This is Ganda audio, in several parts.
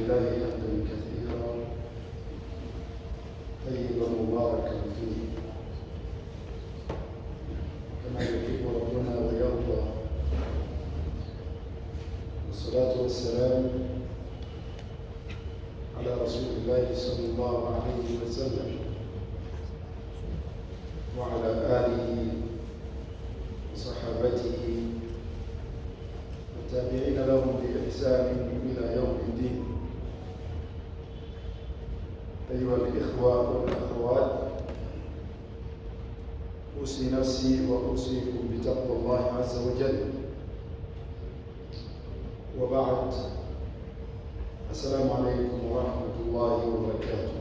لله حمدا كثيرا طيبا مباركا فيه كما يحب ربنا ويرضى. والصلاة والسلام على رسول الله صلى الله عليه وسلم وعلى آله وصحابته والتابعين لهم بإحسان إلى يوم الدين. أيها الإخوة والأخوات، أوصي نفسي وأوصيكم بتقوى الله عز وجل. وبعد، السلام عليكم ورحمة الله وبركاته.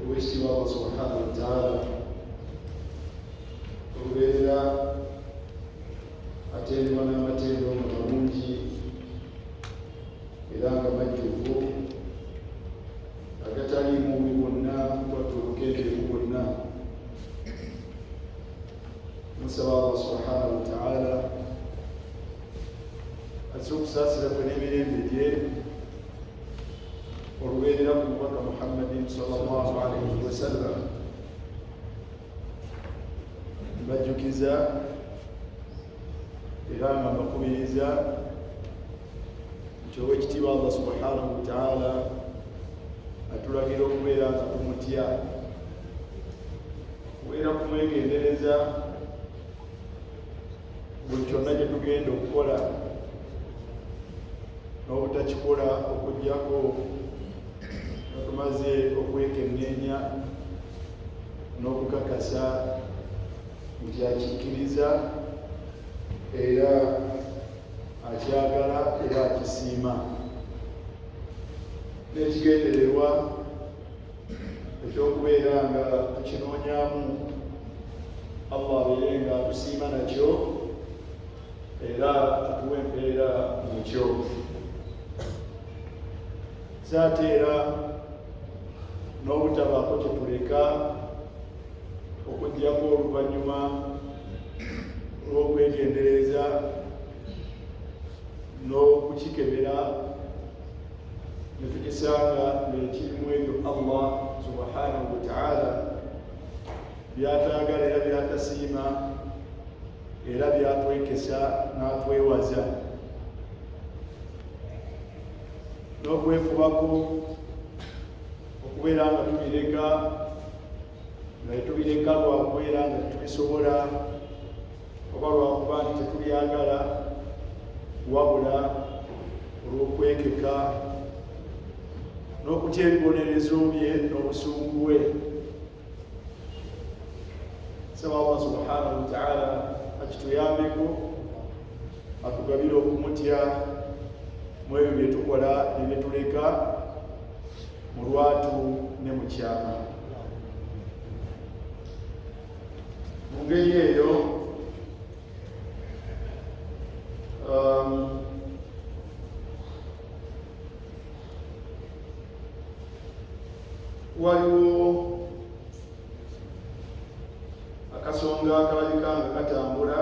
Uwezo wa Allah subhanahu wa ta'ala ubeera atendebwa n'amatendo amalungi era nga majjuvu agataliimu bubi bwonna wadde obukendeevu bwonna. Musaba Allah subhanahu wa ta'ala azze okusaasira kwe n'emirembe gye olubeerera ku mubaka Muhammadin sallallahu alayhi wa sallam. Mbajjukiza era nga mbakubiriza nti Oweekitiibwa Allah subhanahu wa ta'ala atulagira okubeera nga tumutya, okubeera kumwegendereza buli kyonna gye tugenda okukola, n'obutakikola okuggyako nga tumaze okwekenneenya n'okukakasa nti akikkiriza era akyagala era akisiima. N'ekigendererwa ekyokubeera nga tukinoonyaamu Allah abeere nga atusiima nakyo era atuwa empeera mukyo. Ate era n'obutabaako kye tuleka okuggyako oluvannyuma lw'okwegendereza n'okukikebera ne tukisanga ng'ekirimu ebyo Allah subhanahu wa ta'ala by'ataagala era by'atasiima era by'atwekesa n'atwewaza, n'okwefubako okubeera nga tubireka nga tetubireka lwakubeera nga tetubisobola oba lwakuba nti tetubyagala, wabula olw'okwekeka n'okutya ebibonerezo bye n'obusungu bwe. Saba Allah subhanahu wa ta'ala akituyambeko, atugabire okumutya mu ebyo bye tukola ne bye tuleka mu lwatu ne mu kyama. Mu ngeri eyo waliwo akasonga akalabika nga katambula.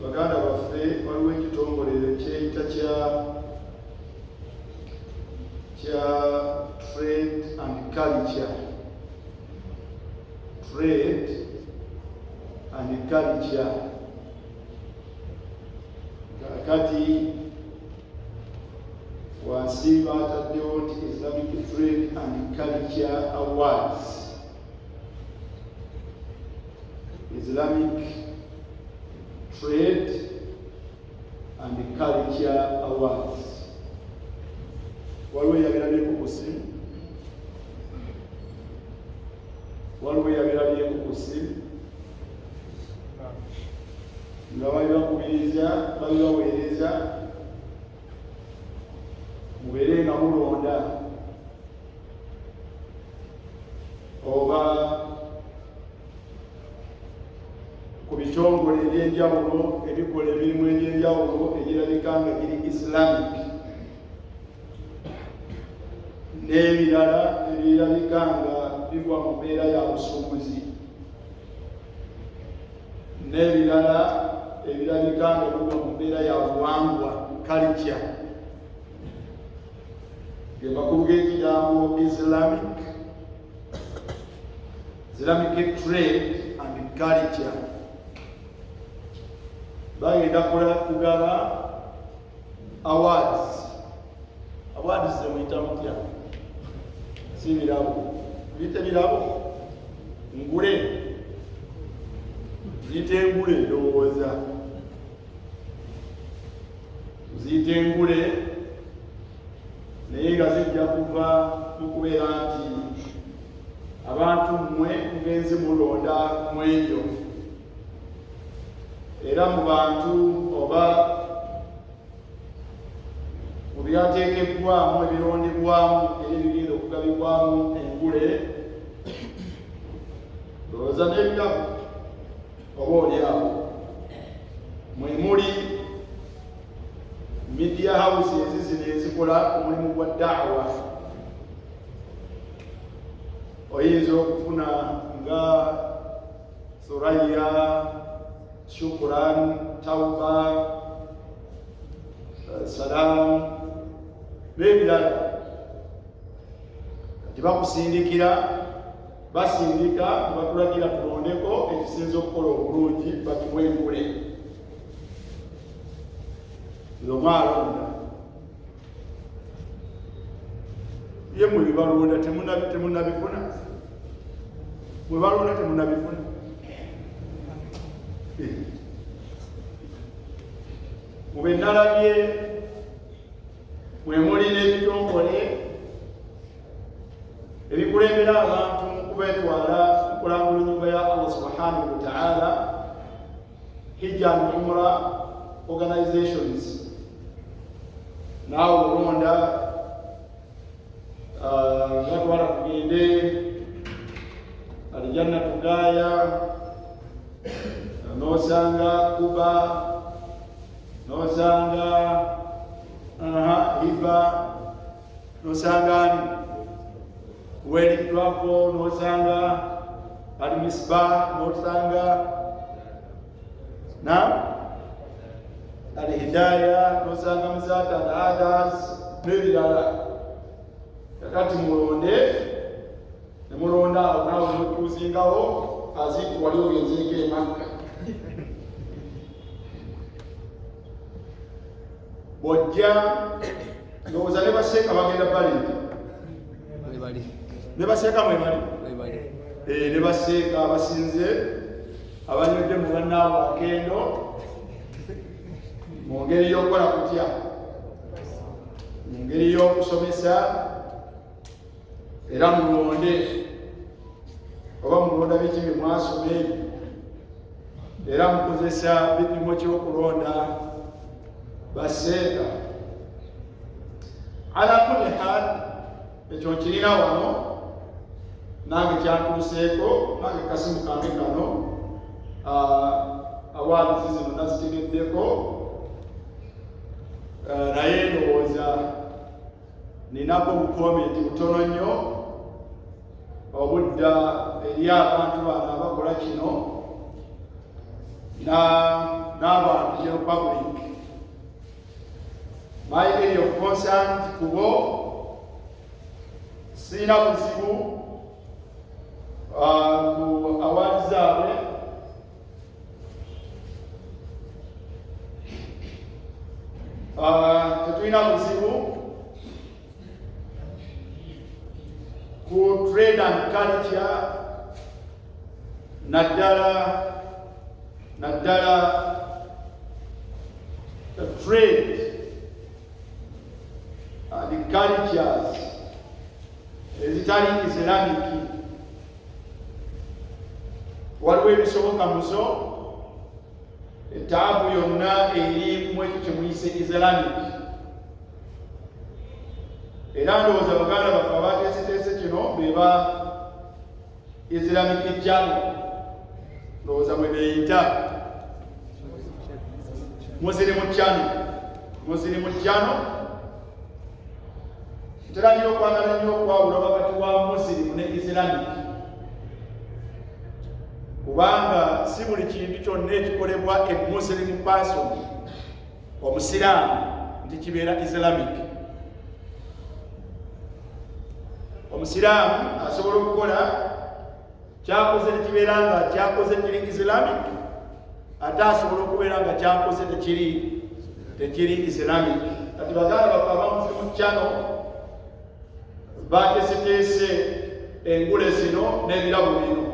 Baganda baffe waliwo ekitongole kyeyita kya trade and culture. Trade and culture. Kakati wansi bataddewo nti Islamic Trade and Culture Awards. Islamic Trade and Culture Awards. Waliwo eyabirabye ku kusimu, nga babibakubiriza, babibaweereza mubeere nga mulonda oba ku bitongole eby'enjawulo ebikola emirimu egy'enjawulo egirabika nga giri Islamic, n'ebirala ebirabika nga bigwa mu mbeera ya busuubuzi, n'ebirala ebirabika nga biva mu mbeera ya buwangwa culture. Ge makulu g'ekigambo Islamic trade and culture. Bagenda kugaba awards zemuyita mutya? Si birabo, biyite birabo, ngule, ziyite engule ndowooza, ziyite engule, naye nga zijja kuva mu kubeera nti abantu mmwe mugenzi mulonda mu ebyo, era mu bantu oba mu byateekebbwamu ebirondebwamu era ebigenda okugabibwamu engule, ndowooza n'ebirabo oba olyawo mwe muli media houses zino ezikola omulimu gwa da'wa. Oyinza okufuna nga Suraya, Shukran, Tauba, Salam n'ebirala. Kati bakusindikira, basindika batulagira tulondeko ekisinza okukola obulungi bakiwe engule. Mwalonda ye mwe bibalonda temunabifuna, mwe balonda temunabifuna. Mube nalabye mwe mulina ebitongole ebikulembera abantu mu kubetwala okulambula ennyumba ya Allah subhanahu wa ta'ala, Hijja and Umrah organizations. Naawe olonda batwala tugende Aljanna Tugaya, n'osanga Kuba, n'osanga Hiba, n'osanga World Travel, n'osanga Al-Misbah, n'osanga Al-Hidayah, n'osanga Mizata and others n'ebirala. Kakati mulonde nemulonda awo naawe mutuuzingawo aziitu wali ogenzeeko e Makka. Bw'ojja ndowooza ne baseeka bagenda baleta, ne baseeka mwe bali, ne baseeka abasinze abanywedde mu bannaabwe akendo mu ngeri y'okukola kutya, mu ngeri y'okusomesa. Era mulonde oba mulonda biki bye mwasoma ebyo, era mukozesa bipimo ky'okulonda baseeka. Ala kulli hal, ekyo nkirina wano nange kyantuuseeko, nange kasimu kange kano awaadi zino nazitegeddeko, naye ndowooza ninako bukomenti butono nnyo obudda eri abantu bano abakola kino n'abantu general public. My area of concern kubo sirina buzibu ku awaadi zaabwe, tetulina buzibu ku trade and culture, naddala the trade and the cultures ezitali Islamic. Waliwo ebisoboka muzo, etaabu yonna eri mu ekyo kye muyise Islamic. Era ndowooza baganda baffe abateeseteese kino beba Islamic Channel, ndowooza mwe beeyita Muslim Channel. Ntera nnyo okwagala nnyo okwawula wakati wa Muslim ne Islamic, kubanga si buli kintu kyonna ekikolebwa a Muslim person omusiraamu nti kibeera Islamic. Omusiraamu asobola okukola kyakoze nekibeera nga kyakoze kiri Islamic, ate asobola okubeera nga kyakoze tekiri Islamic. Kati baganda bafe abamuzimu kyano bateeseteese engule zino n'ebirabo bino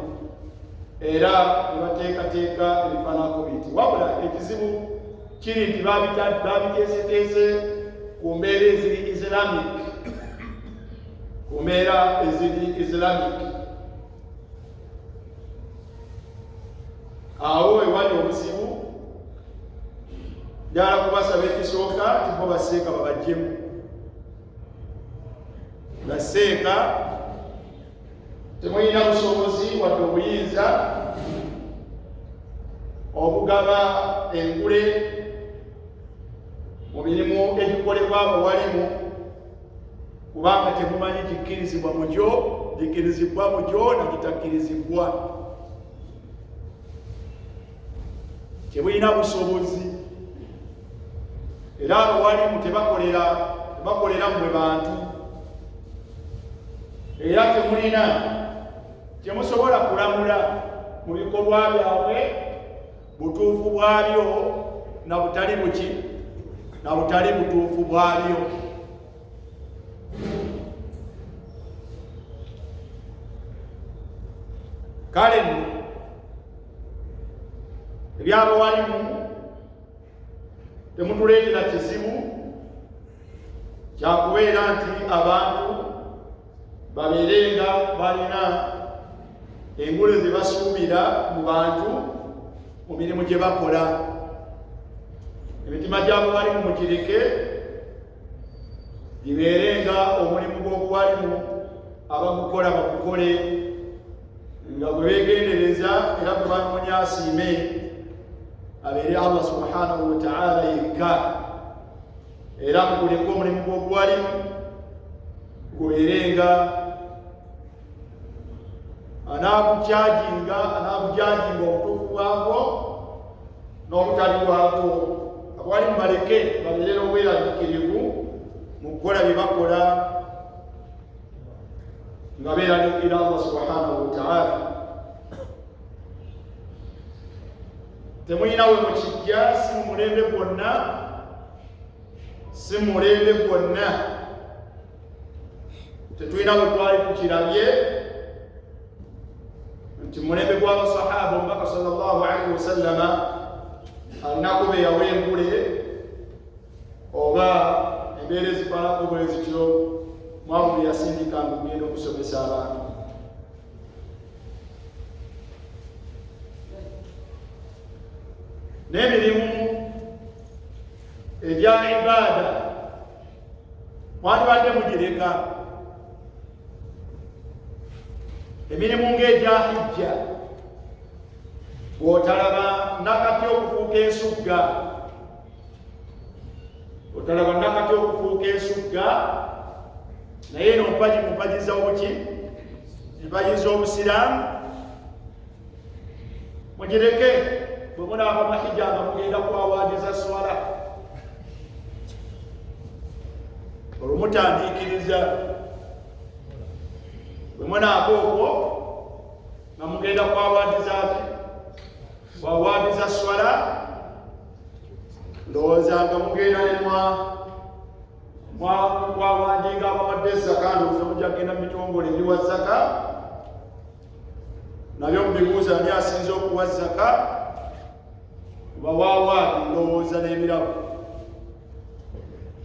era nebateekateeka ebifaanako biti, wabula ekizibu kiri nti babiteeseteese ku mbeera eziri Islamic, ku mbeera eziri Islamic. Awo ewali obuzibu njagala kubasaba ekisooka tibo baseeka babajjemu. Baseeka temulina busobozi wadde obuyinza okugaba engule mu mirimu egikolebwa abawalimu, kubanga temumanyi kikkirizibwa mu gyo, gikirizibwa mu gyo nagitakkirizibwa. Tebulina busobozi era abawalimu tebakolera mmwe bantu, era temulina kyemusobola kulamula mu bikolwa byabwe butuufu bwabyo na butali buki na butali butuufu bwabyo. Kale ebyabawalimu temutuleetera kizibu kyakubeera nti abantu babeerenga balina engule ze basuubira mu bantu mu mirimu gye bakola. Emitima gy'abawalimu mugireke gibeerenga omulimu gw'obuwalimu abagukola bagukole nga bwe beegendereza era bwe banoonya asiime abeere Allah subhanahu wa ta'ala yekka, era muguleke omulimu gw'obuwalimu gubeerenga anaagujaginga obutuufu bwagwo n'obutali bwagwo. Abawalimu baleke babeere n'obweraliikirivu mu kukola bye bakola nga beeraliikira Allah subhanahu wa ta'ala. Temulina we mukijja, si mu mulembe gwonna, si mu mulembe gwonna tetulina we twali tukirabye nti mulembe gw'abasahaba omubaka sallallahu alaihi wasallama alinaku be yawa engule oba embeera ezifaanako bwe zityo mwabuli yasindikanga okugenda okusomesa abantu. N'emirimu egya ibaada mwandibadde mugireka. Emirimu ng'egya hijja bw'otalaba nakati okufuuka ensugga, otalaba nakati okufuuka ensugga, naye eno mpaji mu mpaji z'obuki, empaji z'obusiraamu mugireke. Bwe munaaba mahijja nga mugenda kwawaadiza swala olumutandiikiriza, bwe munaaba okwo nga mugenda kwawaadiza swala, ndowooza nga mugenda ne mwawandiika abawadde zaka, ndowooza mujja kugenda mu bitongole ebiwa zaka, nabyo mubibuuza ani asinze okuwa zaka, bawaawaadi ndowooza n'ebirabo.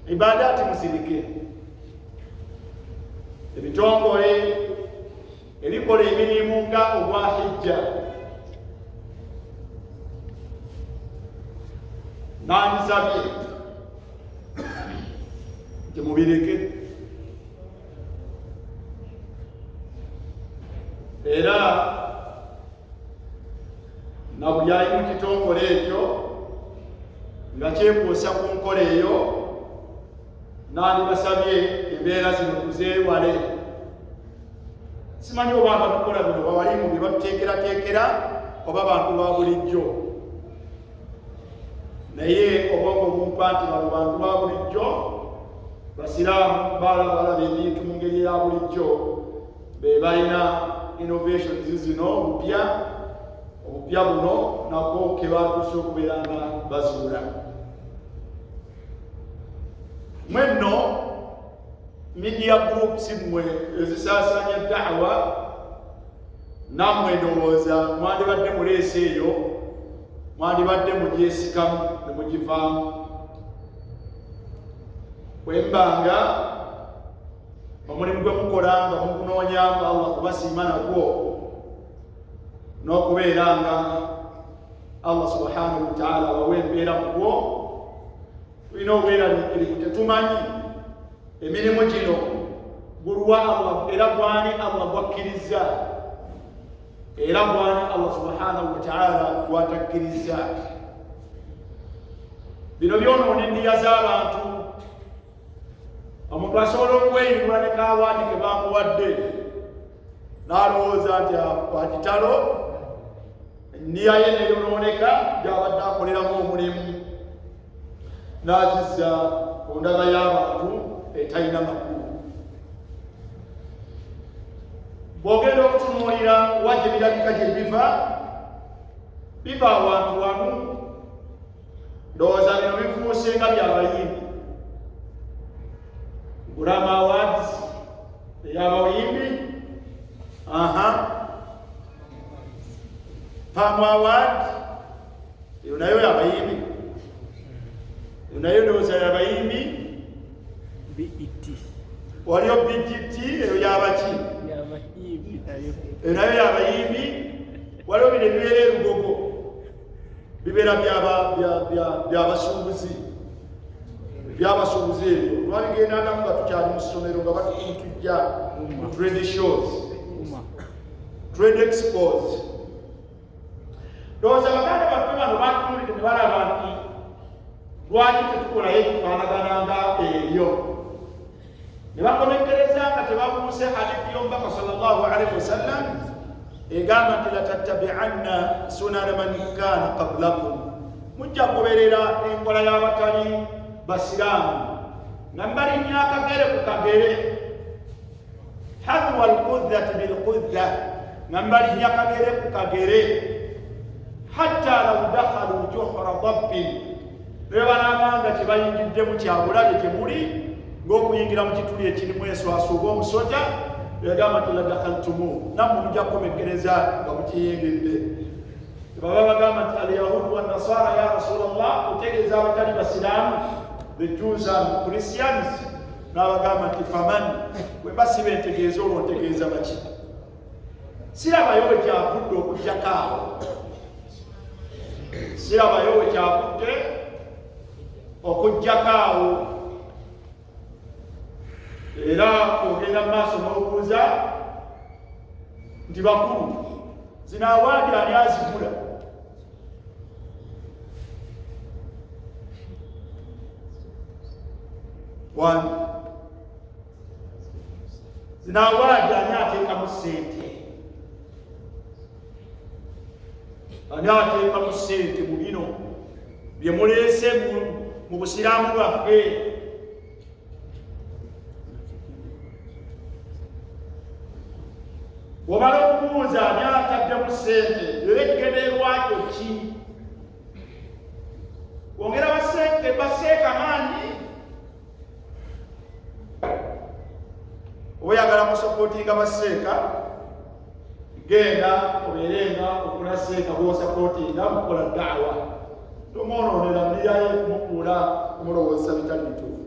Ibaadaati musirike. Ebitongole ebikola emirimu nga ogwa hijja nandisabye nti mubireke, era na buli ali mu kitongole ekyo nga kyekuusa ku nkola eyo nandibasabye embeera zino tuzeewale. Simanyi obanga tukola bino bawalimu bye batuteekerateekera oba bantu ba bulijjo naye obwongo bumpa nti bano bantu ba bulijjo basiraamu balaba ebintu mu ngeri ya bulijjo be balina innovations zino obupya buno nako ke batuuse okubeera nga bazuula. Mwenno media groups mmwe ezisaasaanya da'wa nammwe ndowooza mwandibadde muleese eyo, mwandibadde mugyesikamu ne mugivaamu. Bwembanga omulimu gwe mukola nga mugunoonyaamu Allah kubasiima nagwo n'okubeera nga Allah subhanahu wa ta'ala abawa embeera mugwo, tulina obweraliikirivu. Tetumanyi emirimu gino gulwa Allah era gwani Allah gwakkiriza era gwani Allah subhanahu wa ta'ala gwatakkiriza. Bino byonoona endiya z'abantu. Omuntu asobola okweyinula ne kaawaati ke bamuwadde n'alowooza nti akitalo enniya ye neyonooneka gy'abadde akoleramu omulimu n'agizza ku ndaba y'abantu etalina makulu. Bw'ogenda okutunuulira wajja ebirabika gye biva awantu wamu, ndowooza bino bifuuse nga byabayimbi. Gurama Awards ey'abayimbi, Palm Award eyo nayo y'abayimbi, eyo nayo ndowooza y'abayimbi. BET waliyo BGT eyo y'abaki, eyo nayo y'abayimbi. Waliwo bino ebibeera erugogo bibeera by'abasuubuzi by'abasuubuzi ebyo lwabigendangamu nga tukyali mu ssomero nga batujja mu trade shows, trade expos. Ndowooza baganda baffe bano batunuulidde ne balaba nti lwaki tetukolayo ekifaanagana nga ebyo, ne bakomekkereza nga tebabuuse hadithi y'omubaka sallallahu alaihi wasallam egamba nti latattabi'anna sunana man kana qablakum, mujja kugoberera enkola y'abatali basiraamu nga mbalinnye akagere ku kagere, hadwa alqudhati bilqudha, nga mbalinnye akagere ku kagere, hatta law dakhalu juhra dabbin, ne banabanga kye bayingiddemu kyabulabe gye muli ng'okuyingira mu kituli ekirimu enswasu oba omusota, yagamba nti ladakhaltumu, nammwe mujja kukomekkereza nga mukiyingidde. Baba bagamba nti alyahudu wannasara ya rasulallah, otegeeza abatali basiraamu, the Jews and Christians, n'abagamba nti faman, bwe basiba entegeeza olwo ntegeeza baki? Sirabayo bwe kyavudde okujjako awo, sirabayo bwe kyavudde okujjako awo. Era ogenda mu maaso n'obuuza nti bakulu, zino awaadi ani azigula? Wani zino awaadi ani ateekamu ssente? Ani ateekamu ssente mu bino bye muleese mu busiraamu bwaffe? Bw'omala okubuuza ani ataddemu ssente, era ekigendererwa kyo ki? Wongera baseeka maanyi, oba oyagala musapootinga baseeka, genda obeerenga okula seeka bw'osapootinga mukola da'wa. Tomwonoonera niyaye kumukuula kumulowooza bitali bituufu.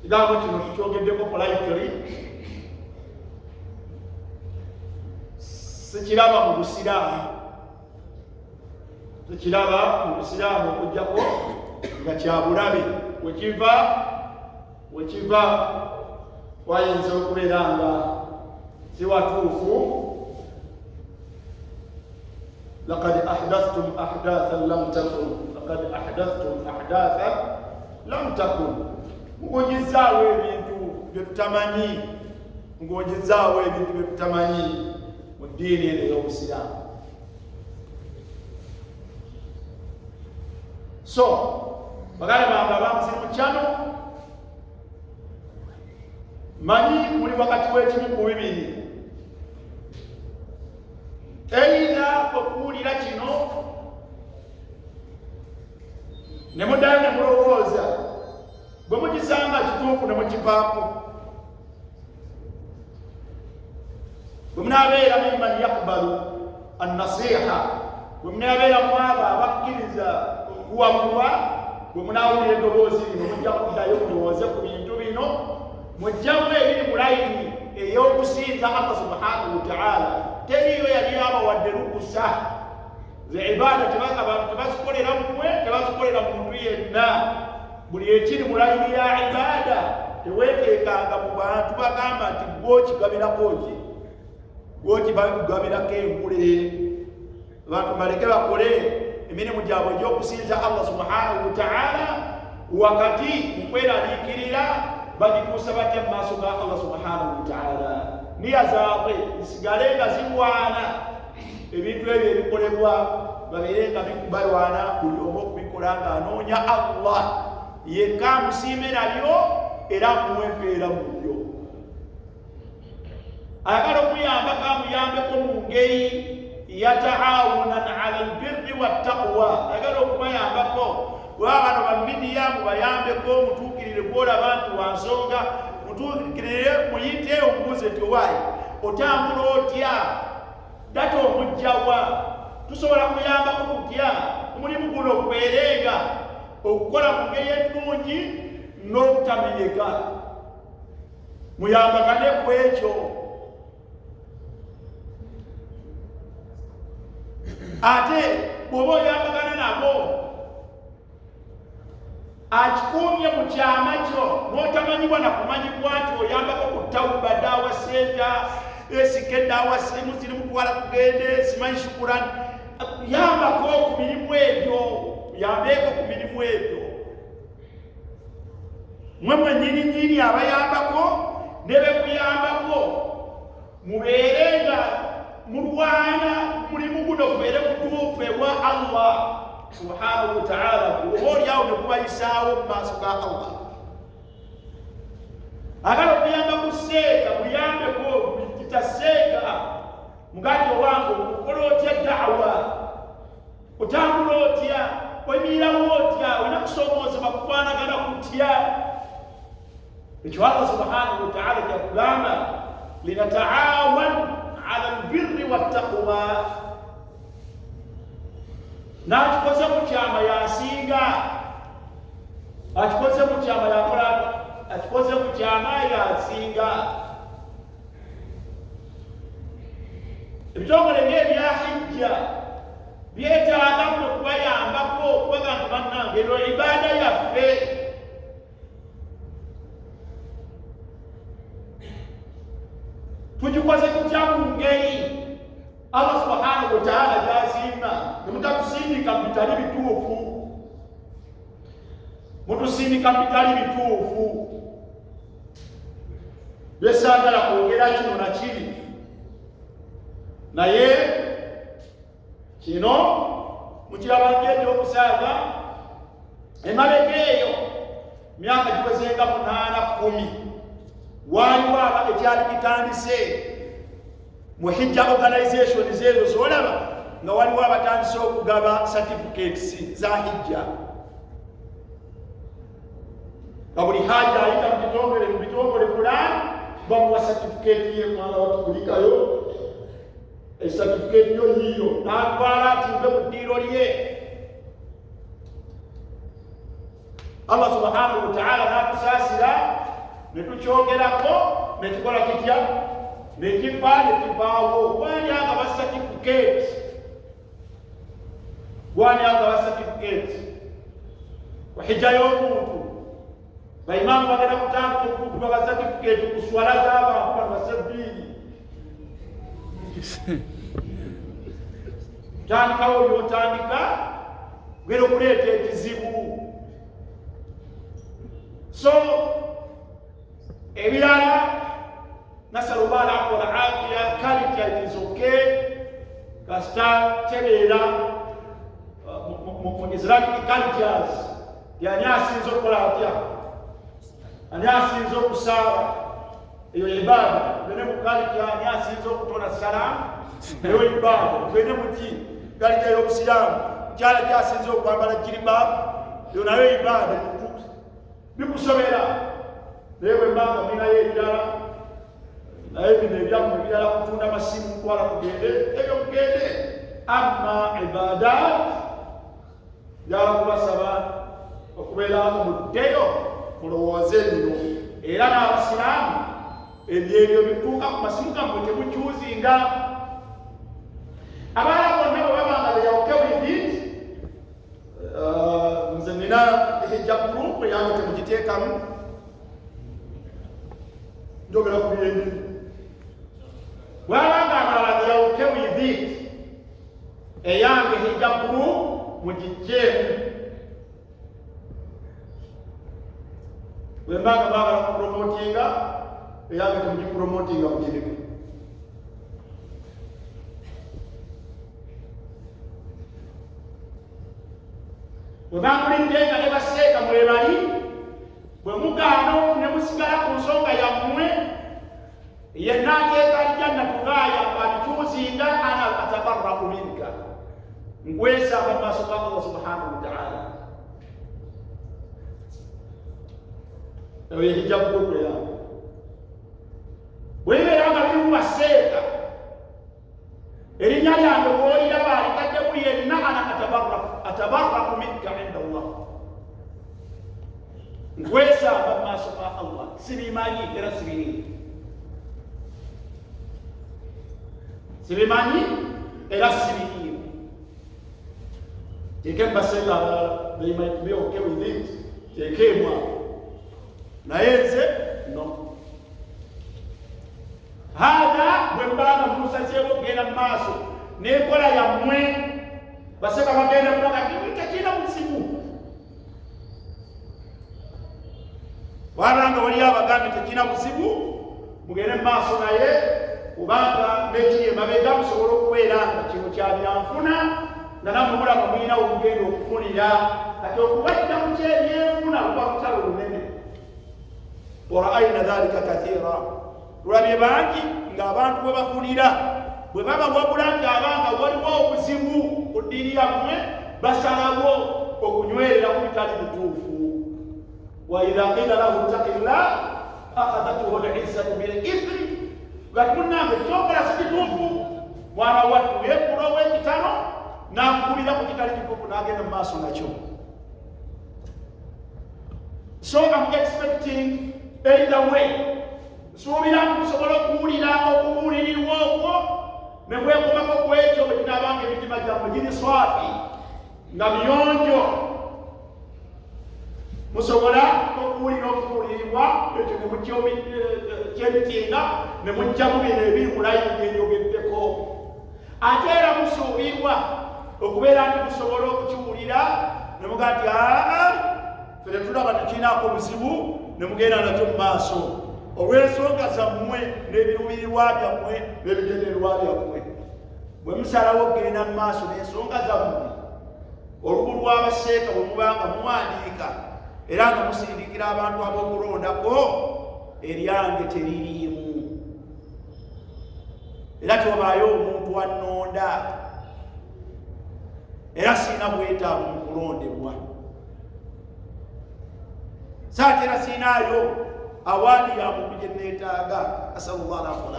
Kigambo kino tukyogeddeko politely, sikiraba mu busiraamu, sikiraba mu busiraamu okujjako nga kyabulabe. Wekiva wayinza okubeera nga si watuufu. Laqad ahdathtum ahdathan lam takun, mugonyezaawo ebintu bye tutamanyi, ddiini eno ey'Obusiraamu. So bagale bange abamusirimu kyano, manyi muli wakati w'ekimu ku bibiri. Eyinza okuwulira kino ne muddayo ne mulowooza, bwe mukisanga kituufu ne mukivaamu. Bwe munaabeera mimman yaqbalu an-nasiha, bwe munaabeera mu abo abakkiriza okuwabulwa, bwe munaawulira eddoboozi lino mujja kuddayo mulowooze ku bintu bino, mujjamu ebiri mu layini ey'okusinza Allah subhanahu wa ta'ala. Teriyo yali abawadde lukusa ze ibaada abantu tebazikolera mmwe, tebazikolera muntu yenna. Buli ekiri mu layini ya ibaada teweeteekanga mu bantu bagamba nti gw'okigabirako ki, gw'okigabirako engule. Abantu baleke bakole emirimu gyabwe egy'okusinza Allah subhanahu wa ta'ala, wakati mu kweraliikirira bagituusa batya mu maaso ga Allah subhanahu wa ta'ala. Niya zaabwe zisigale nga zirwana, ebintu ebyo ebikolebwa babeere nga balwana, buli omu okubikola nga anoonya Allah yekka amusiime nabyo era amuwa empeera mu byo. Ayagala okuyambako amuyambeko mu ngeri yataawunan ala albirri wattaqwa. Ayagala okubayambako bwaba bano bamidiya mubayambeko, mutuukirire gwolaba nti wansonga, mutuukirire muyite omubuuze nti owaayi otambula otya, data omujjawa, tusobola kuyambako tutya omulimu guno okubeerenga okukola mu ngeri ennungi n'obutamenyeka. Muyambagane ku ekyo. Ate bw'oba oyambagana nabo akikuumye mu kyama kyo n'otamanyibwa na kumanyibwa nti oyambako ku tawuba daawa senta, esike daawa sirimu ziri mutwala tugende simanyi shukurani, yambako ku mirimu ebyo, yambeeko ku mirimu ebyo. Mwe mwennyininyini abayambako ne bekuyambako mubeerenga mulwana mulimu guno gubeere mutuufu ewa Allah subhanahu wa ta'ala. Oba olyawo ne kubayisaawo mu maaso ga Allah. Agala okuyamba ku seeka muyambeko, kitaseeka mugati owange okukola otya da'wa, otambula otya, oyimirirawo otya, olina kusomoozebwa kufaanagana kutya. Ekyo Allah subhanahu wa ta'ala kyakugamba linata'awan ala albirri wattaqwa. N'akikoze mu kyama yasinga, akikoze mu kyama yakola, akikoze mu kyama yasinga. Ebitongole ng'ebya hijja byetaaga mwe kubayambako okubaga nti bannange eno ibaada yaffe. Tugikoze tutya mu ngeri Allah subhanahu wa ta'ala gy'asiima. Temutatusindika mu bitali bituufu, mutusindika mu bitali bituufu. Byesaagala kwogera kino na kiri, naye kino mukirabako ekyokusaaga emabega eyo myaka giwezenga 8-10 waliwo ekyali kitandise mu hijja organization ezo zolaba nga waliwo abatandise okugaba certificates za hijja. Nga buli haja ayita mu bitongole fulani bamuwa certificate ye, mwana watugulikayo certificate yo yiyo n'atwala atimbe mu ddiiro lye. Allah subhanahu wa ta'ala n'atusaasira ne tukyogerako ne tukola kitya, ne kiva ne kivaawo. Gwani agaba certificate, gwani agaba certificate ku hijja y'omuntu. Baimaamu bagenda kutandika okukuba ba certificate ku swala z'abantu bano basebbiini. Tandikawo by'otandika ogenda okuleeta ekizibu. So ebirala nasalu Allah al-afwa wal afiya. Culture is okay kasta tebera mu Islamic cultures yanyasinza okukola atya, anyasinza okusaba eyo ibada. Bene mu culture anyasinza okutola salamu eyo ibada. Bene muti culture y'Obusiraamu kyala kyasinza okwambala jilbabu eyo nayo ibada. Bikusobera naye bwe mbanga minayo ebirala naye bino ebyamu ebirala kutunda amasimu kutwala kugende ebyo kugende. Amma ibadat njala kubasaba okubeera muddeyo mulowooze bino, era n'Abasiraamu ebyo bituuka ku masimu gammwe temukyuzinga. Abaala bonna bwe baba nga beyawuke wibit nze nina hijab group yange temugiteekamu njogera ku byenjini. Bw'abanga abalala beyawuke wibit eyange hijab group mugijjeemu. Bwe mbanga baagala kupromotinga eyange temugipromotinga mugireke. Bwe bamuliddenga ne baseeka mwebali, bwe mugaana ne musigala ku nsonga yammwe, yenna ateeka aljannatu gaaya alikyuzinga ana atabarra'u minka, nkwesanga mu maaso ga Allah subhanahu wa ta'ala. Eyo ye hijab group yange. Bwebeera nga biri baseeka erinnya lyange bw'oliraba alitaddemu yenna ana atabarra'u minka inda Allah, nkwesanga mu maaso ga Allah. Sibimanyi era sibimanyi era sibiriimu. Teeka mbasenga abalala they might be okay with it, teekeemu awo, naye nze no. Haga bwe mbanga musazeewo kugenda mu maaso n'enkola yammwe baseka bagenda mubanga tekirina buzibu. Wabanga waliyo abagambye tekirina buzibu, mugende mu maaso naye kubanga nekiri emabega musobola okubeera nga kino kyabyanfuna nga nammwe mulaba mulinawo omugenda okufunira. Kati okubajja mu kyebyenfuna luba kutalo lunene. Wara'ayna dhalika kathiira, tulabye bangi ng'abantu bwe bafunira bwe baba wabula ng'abanga waliwo obuzibu ku ddiini yammwe basalawo okunywerera ku bitali bituufu. Wa idha qila lahu ttaqillah akhadhathu al-izzatu bil-ithmi, gati munnange kyokola si kituufu, mwana wattu yeekula ow'ekitalo n'amugulira ku kitali kituufu n'agenda mu maaso nakyo. So I'm expecting either way. Suubira nkusobola okubuulirirwa okwo ne bwekomako ku ekyo bwe kinaabanga emitima gyammwe giri swafi nga biyonjo, musobola okuwulira okubuulirirwa ekyo ne mukyemitinga ne mujjamu bino ebiri mu layini byenjogeddeko. Ate era musuubirwa okubeera nti musobola okukiwulira ne muga nti ffe tetulaba tekirinaako buzibu, ne mugenda nakyo mu maaso olw'ensonga zammwe n'ebiruubirirwa byammwe n'ebigendererwa byammwe. Bwe musalawo okugenda mu maaso n'ensonga zammwe, olubu lw'abaseeka bwe mubanga muwandiika era nga musindikira abantu ab'okulondako, eryange teririimu. Era tewabaayo omuntu annonda, era siina bwetaavu mu kulondebwa. Saate era siinaayo awaadi ya muntu gye neetaaga. Asalullah al-afwa.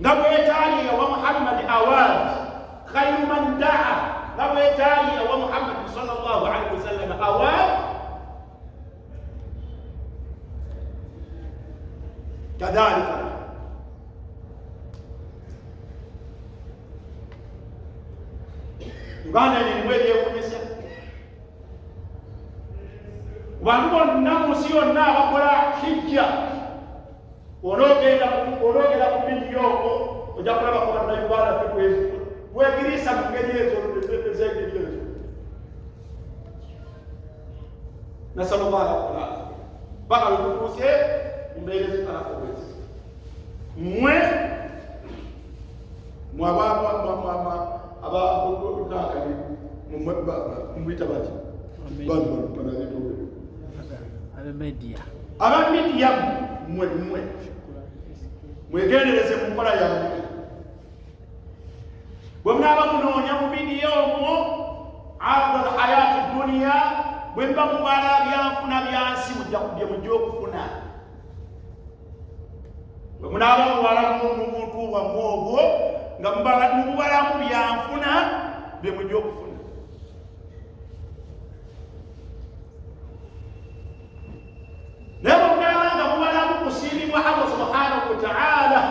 Nga bwetaaliya wa Muhammad awaadi khayru man daa, nga bwetaaliya wa Muhammad sallallahu alaihi wasallam awaadi, kadhalika Uganda erimu ebyewuunyisa. Bantu bonna mu nsi yonna abakola hijja, onoogenda ku vidiyo okwo ojja kulabako bannayuganda ffe bwegiriisa mu ngeri ezo ez'engeri ezo. Nasalullah al-afwa. paka lutuuse mbeere zikalakobwezi mwe abakali mwita bati abamidiya mwe mwegendereze mu nkola yammwe bwe munaaba munoonya mu midiya omwo arda alhayati duniya bwe mba mubala byanfuna byansi bye mujja okufuna bwe munaaba mubala muntu wammwe obwo nga mubalamu byanfuna bye mujja okufuna naye bwe munaaba nga mubalamu kusiimibwa Allah subhanahu wa ta'ala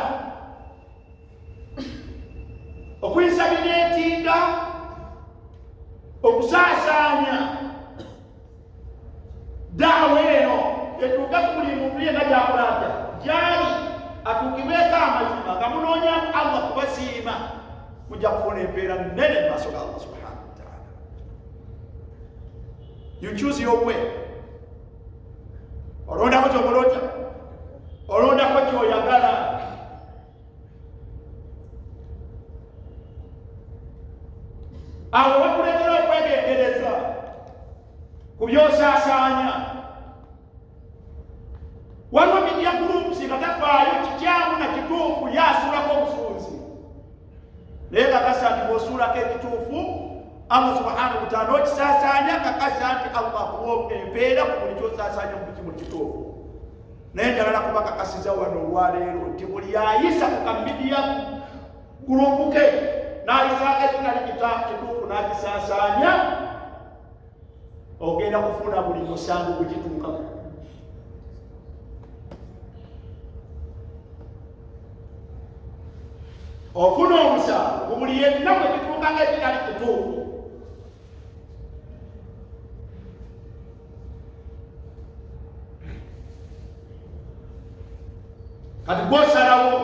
okuyisa bineetinga okusaasaanya daawa eno etuuke ku buli muntu yenna gyakola atya gyali atuukibeeko amazima nga munoonyamu Allah kubasiima mujja kufuna empeera nnene mu maaso ga Allah subhanahu wa ta'ala. You choose your way. Olondako ky'omulota, olondako ky'oyagala. Awo bakuleetera okwegendereza ku by'osaasaanya. Waliwo media groups nga tafaayo kikyamu na kituufu yaasuulako obusuuzi. Naye kakasa nti bw'osuulako ekituufu Allah subhanahu wa ta'ala okisaasaanya kakasa nti Allah akuwa empeera ku buli ky'osaasaanya mu kituufu. Naye njagala kubakakasiza wano olwaleero nti buli yayisa ku kamidiya group ke n'ayisaako ekitali kituufu n'akisaasaanya ogenda kufuna buli musango gukituukako. Ofuna omusango buli yenna bwe kituukako ekitali kituufu. Kati gw'osalawo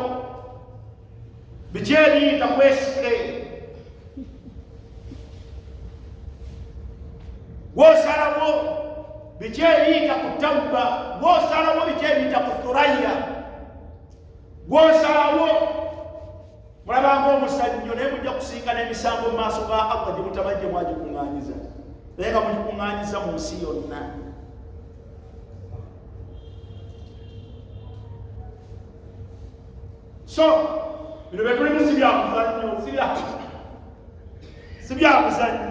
biki ebiyita kwesike, gw'osalawo biki ebiyita ku tawba, gw'osalawo biki ebiyita ku thuraya, gw'osalawo mulabanga omusajjo naye mujja kusinkana emisango mu maaso ga Allah gye mutabajje mwagikuŋŋaanyiza naye nga mugikuŋŋaanyiza mu nsi yonna. So bino bye tulimu si bya muzannyo, si bya muzannyo.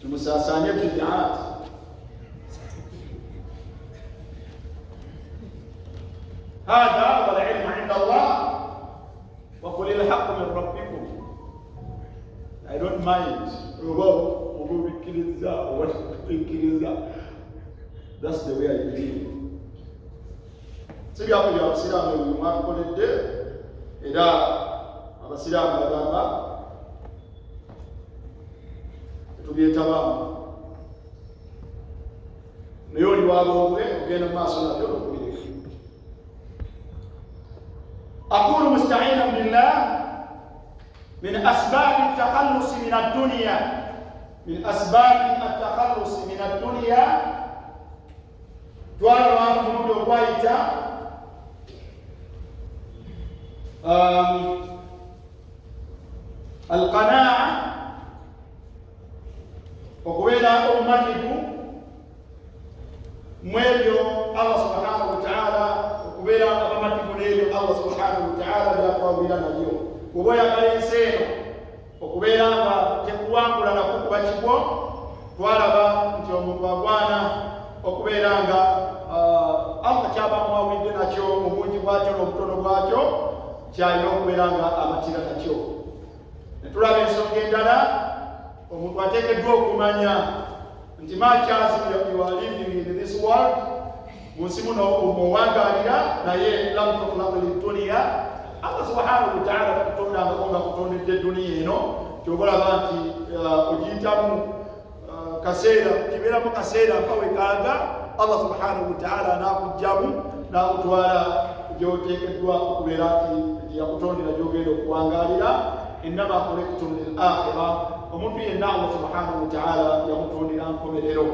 Tumusaasaanye bidaat. هذا والعلم عند الله وقل الحق من ربكم. I don't mind that's the way I believe. Sibya kuli abasiraamu buli mwatukoledde era abasiraamu bagamba tubyetabamu naye oli waboobwe ogenda mu maaso nabyo okubireka. أقول مستعينا بالله من أسباب التخلص من الدنيا توارى وانفنود وقايتا القناعة وقويل أمته mwebyo Allah subhanahu wa ta'ala okubeera abamativu n'ebyo Allah subhanahu wa ta'ala byakwawulira nabyo. Bw'oba oyagala ensi eno okubeera nga tekuwangula nakukuba kigwo, twalaba nti omuntu agwana okubeera nga Allah kyaba amwawulidde nakyo mu bungi bwakyo n'obutono bwakyo kyalina okubeera nga amatira nakyo. Ne tulaba ensonga endala omuntu ateekeddwa okumanya nti makyazi you are living in this world munsi muno omuwangalira naye lam tukhluqu lidunya. Allah subhanahu wa ta'ala takutondangako nga kutondedde duniya eno kyobalaba nti ogiyitamu kaseera kibeeramu kaseera kawekaaga Allah subhanahu wa ta'ala anakugjamu nakutwala gyoteekeddwa okubeera nti yakutondera gyogenda okuwangalira. Innama khuliqtum lil akhirah, omuntu yenna Allah subhanahu wa ta'ala yamutondera nkomerero.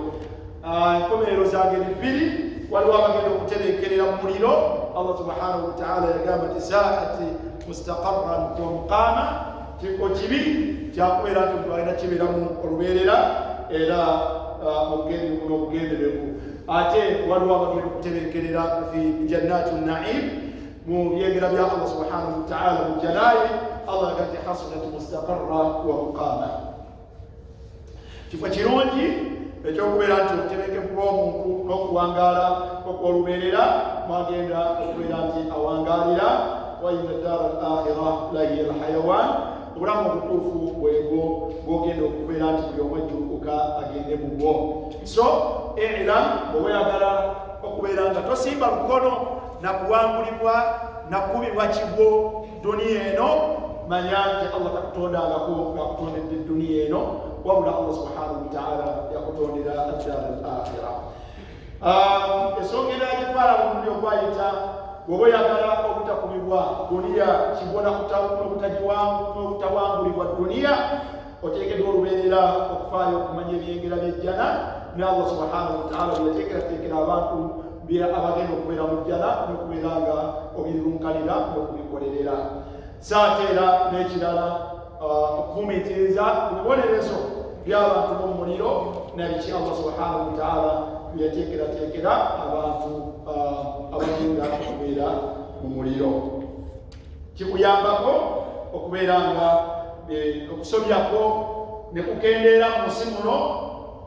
enkomerero zagenda bbiri. Waliwo abagenda okuterekerera mu muliro. Allah subhanahu wa ta'ala yagamba nti saati mustaqarran wa muqama, kiko kibi kyakubeera nti balina kibeeramu olubeerera era obugenderevu. Ate waliwo abagenda okuterekerera fi jannati naim mu byengera bya Allah subhanahu wa ta'ala mu jalali. Allah yagamba nti hasunat mustaqarra wa muqama. Kifo kirungi ekyokubeera nti obutebenkevu bw'omuntu n'okuwangaala okw'olubeerera mwagenda okubeera nti awangaalira. Wa inna ddara al-akhira la hiya al-hayawan, obulamu obutuufu bwebwo bwogenda okubeera nti buli omu ajjukuka agende mu bwo. So ilam, bw'oyagala okubeera nga tosimba lukono na kuwangulibwa na kubibwa kibwo duniya eno, manya nti Allah takutondangako ng'akutondedde duniya eno, wabula Allah subhanahu wa ta'ala yakutondera ad-dar al-akhira. Ensonga eragitwala mu muliro gwayita bw'oba oyagala obutakubibwa duniya kibona n'obutawangulibwa duniya, oteekeddwa olubeerera okufaayo okumanya ebyengera by'ejjana ne Allah subhanahu wa ta'ala byeyateekerateekera abantu abagenda okubeera mu jjana n'okubeera nga obirunkanira n'okubikolerera. Saate era n'ekirala okuvumiitiriza ku bibonerezo by'abantu b'omu muliro nabiki Allah subhanahu wa ta'ala byeyateekerateekera abantu abagenda okubeera mu muliro. Kikuyambako okubeera nga okusobyako ne kukendeera mu nsi muno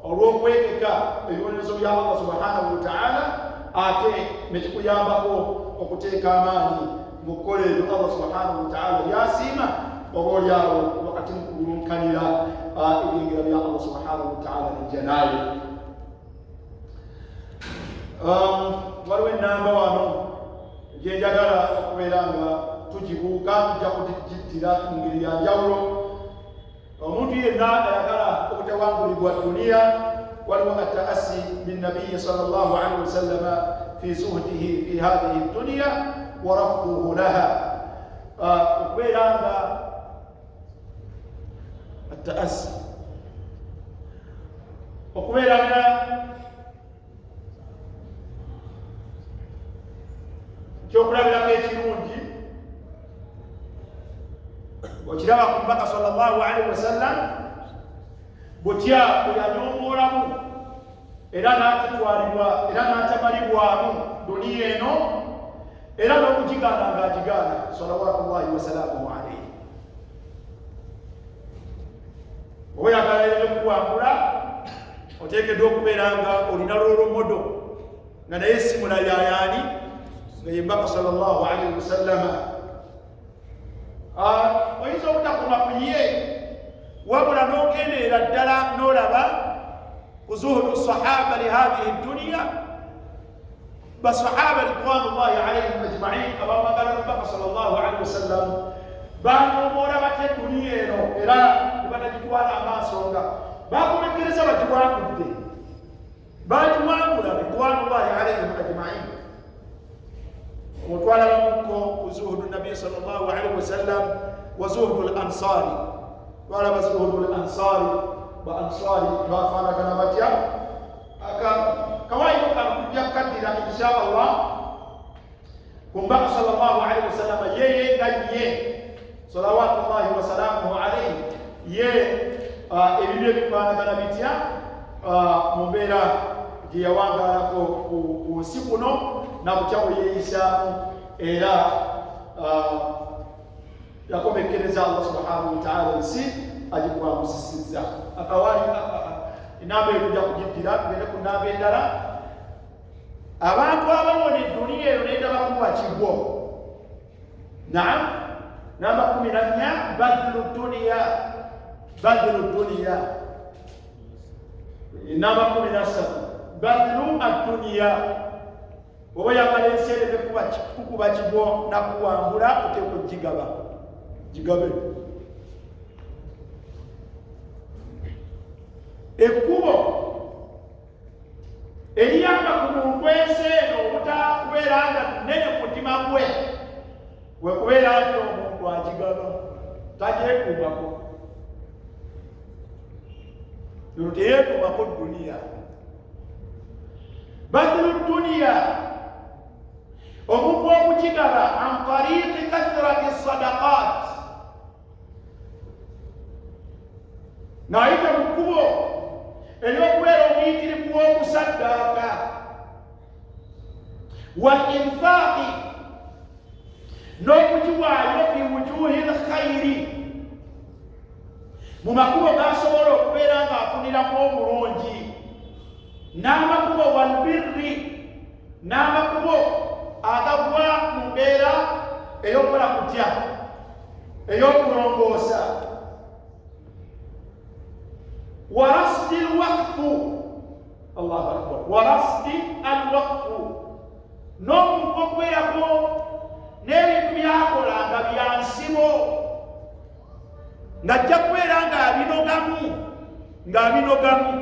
olw'okwekeka ebibonerezo bya Allah subhanahu wa ta'ala, ate ne kikuyambako okuteeka amaanyi mu kukola ebyo Allah subhanahu wa ta'ala byasiima, oba olyawo wakati mu kulunkanira ebyengera bya Allah subhanahu wa ta'ala n'ejjanaaye. Waliwo ennamba wano gyenjagala okubeera nga tugibuuka, tujja kugittira mu ngeri ya njawulo. Omuntu yenna ayagala obutawangulibwa duniya, waliwo at-ta'assi bin-nabiyyi sallallahu alaihi wasallam fi zuhdihi fi hadhihi ad-dunya wa rafduhu laha. Okubeera nga at-ta'assi, okubeera nga kyokulabirako ekirungi okiraba ku Mubaka sallallahu alaihi wasallam butya bwe yanyoomolamu era n'atatwalibwa era n'atamalibwamu duniya eno, era n'okugigaana ng'agigaana salawatullahi wasalamuhu alaihi. Oyagala eno okuwangula oteekeddwa okubeera nga olina lolomodo nga naye si mulayayaani nga ye Mubaka sallallahu alaihi wasallama. Oyinza obutakoma ku ye, wabula n'ogendeera ddala n'olaba ku zuhudu sahaba li hadhihi dunya, basahaba ridwanullahi alaihim ajma'in abamagala Mubaka sallallahu alaihi wasallam banoomoola batya duniya eno era nebatagitwala amaaso nga bakomekkereza bagiwangudde, bagiwangula ridwanullahi alaihim ajma'in. Omutwala bamuko ku zuhudu nabiyyi sallallahu alaihi wasallam wa zuhudu al-ansari. Twalaba zuhudu al-ansari, ba ansari bafaanagana batya? Kawaii kakujja kukaddira insha Allah ku Mubaka sallallahu alaihi wasallam yeye nga ye salawatullahi wasalamuhu alaihi, ye ebibyo ebifaanagana bitya mu mbeera gye yawangaalako ku nsi kuno na butya bwe yeeyisaamu, era yakomekkereza Allah subhanahu wa ta'ala ensi agikwamusisizza. Akawaali enamba ekujja kugiddira tugende ku nnamba endala. Abantu abawona edduniya eno n'etabakuwa kigwo. Naam, namba 14 badlu duniya, badlu duniya. Namba 17 badlu ad-duniya. Oba oyagala ensi ereme kukuba kigwo nakuwangula oteekwa okugigaba, gigabe. Ekkubo eriyamba ku muntu ensi eno obutakubeera nga nnene mu mutima gwe, we kubeera nti omuntu agigaba, tagyekuumako. Lero teyeekuumako duniya. badlu dunya omuntu okugigaba an tariqi kathrati sadaqat naayita mu kkubo ery'okubeera omuyitirivu w'okusaddaaka wal infaaqi n'okugiwaayo fi wujuhi lkhayri mu makubo g'asobola okubeera ng'afuniramu omulungi n'amakubo walbirri n'amakubo agagwa mu mbeera ey'okukola kutya ey'okulongoosa warasdi alwaqfu allahu akbar warasdi alwaqfu n'omuntu okubeerako n'ebintu byakola nga byansibo ng'ajja kubeera ng'abinogamu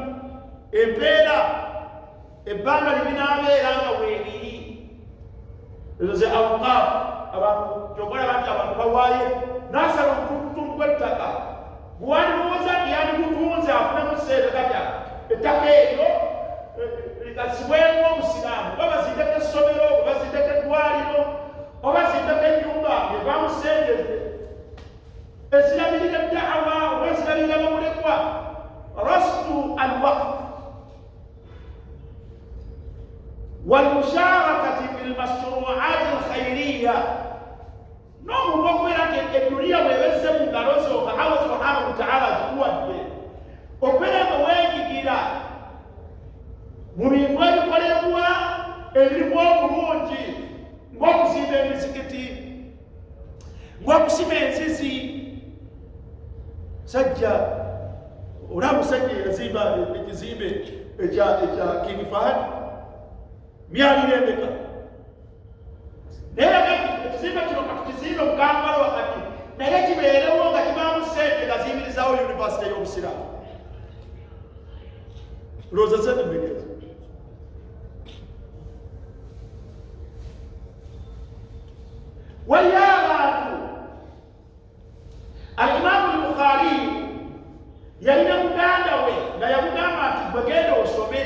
empeera ebbanga libinaabeera nga weebiri ezo ze awukaafu abantu kyokola banti abantu bawaaye n'asala omutundu gw'ettaka bwandibooza yandigutunze afunemu sente katya ettaka eryo ligasibwemu obusiraamu oba bazindeko essomero oba bazindeko eddwaliro oba bazindeko ennyumba evaamu sente ezirabirira eddawa oba ezirabirira bamulekwa rasdu alwaqf walmusharakati fi lmashruat alkhairiya n'omuntu okubeera nti edduniya bwebezze mu ngalo zo nga Allah subhanahu wataala agikuwadde okubeera nga weenyigira mu bintu ebikolebwa ebirimu obulungi ng'okuzimba emizikiti ng'okusima enzizi sajja olaba musajja yazimba ekizimbe ekya King Fahd myaliro emeka naye ekizimbe kino katukizimbe mu Kampala wakati naye kibeerewo nga kibaamu sente gaziyimirizawo yunivasite y'obusiraamu lowooza sente mbegeeza waliyo abantu Al-Imam al-Bukhari yalina muganda we nga yamugamba nti gwe genda osome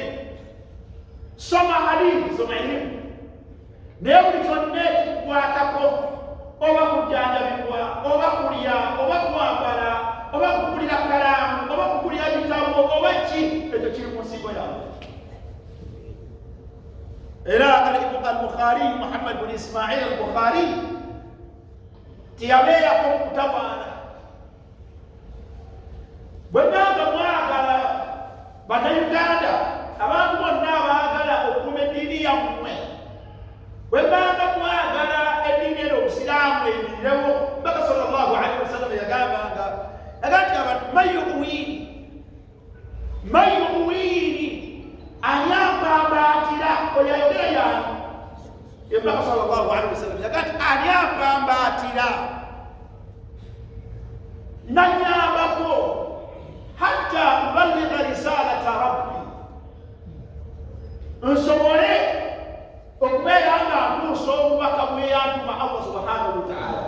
soma hadithi soma elimu naye buli kyonna ekikukwatako oba kujjanjabibwa oba kulya oba kwambala oba kugulira kalaamu oba kugulira bitabo oba ki ekyo kiri mu nsigo yawe era al-Bukhari Muhammad bin Ismail al-Bukhari tiyabeerako mukutawaana bwe nanga mwagala bannayuganda abantu bonna abaagala okuuma eddiini yammwe bwe nanga mwagala eddiini eno obusiraamu emirirewo baka sallallahu alaihi wasallam yagambanga nti abantu mayuwiini anyapambaatira oyayogera yani ebaka sallallahu alaihi wasallam yaga nti anyapambaatira nanyambako hatta uballigha risalata rabbi nsobole okubeera nga ntuusa obubaka bweyantuma Allah subhanahu wataala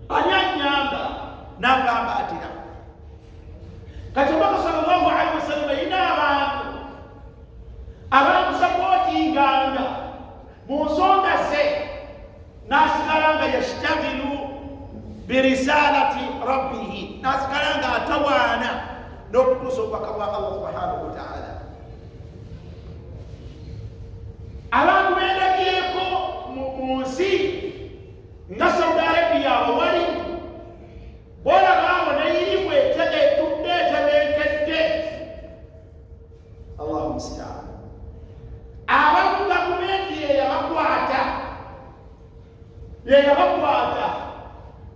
anyanyamba nambaatira kati omubaka sallallahu alaihi wasallam yina abantu abamusapootinganga mu nsonga ze nasigala nga yashtagilu birisalati rabbihi nasigala nga atawaana n'okutuusa obubaka bwa Allah subhanahu wataala abantu bendabyeko mu nsi nga Saudi Arabia wali bolabaawo neyirimu etudde etebenkedde Allahu musta'an abantu gavumenti yeyabakwata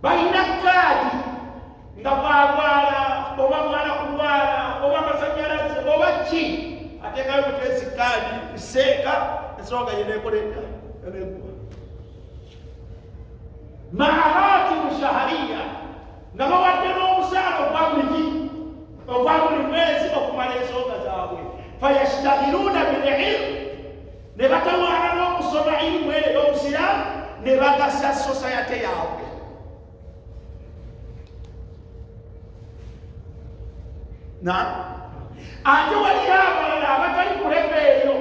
balina kaadi nga bwalwala oba mwana kulwala oba amasanyalaze oba ki ateekayo buteesi kaadi seeka ensonga yeneekoledda eneeguma maaratibu shahariya nga bawadde n'omusaala ogwa buli mwezi okumala ensonga zaabwe fayashtaghiluuna bililm ne batawaana n'okusoma ilimu eyo ey'obusiraamu ne bagasa sosayate yaabwe ate wali abalala abatali kulebeeyo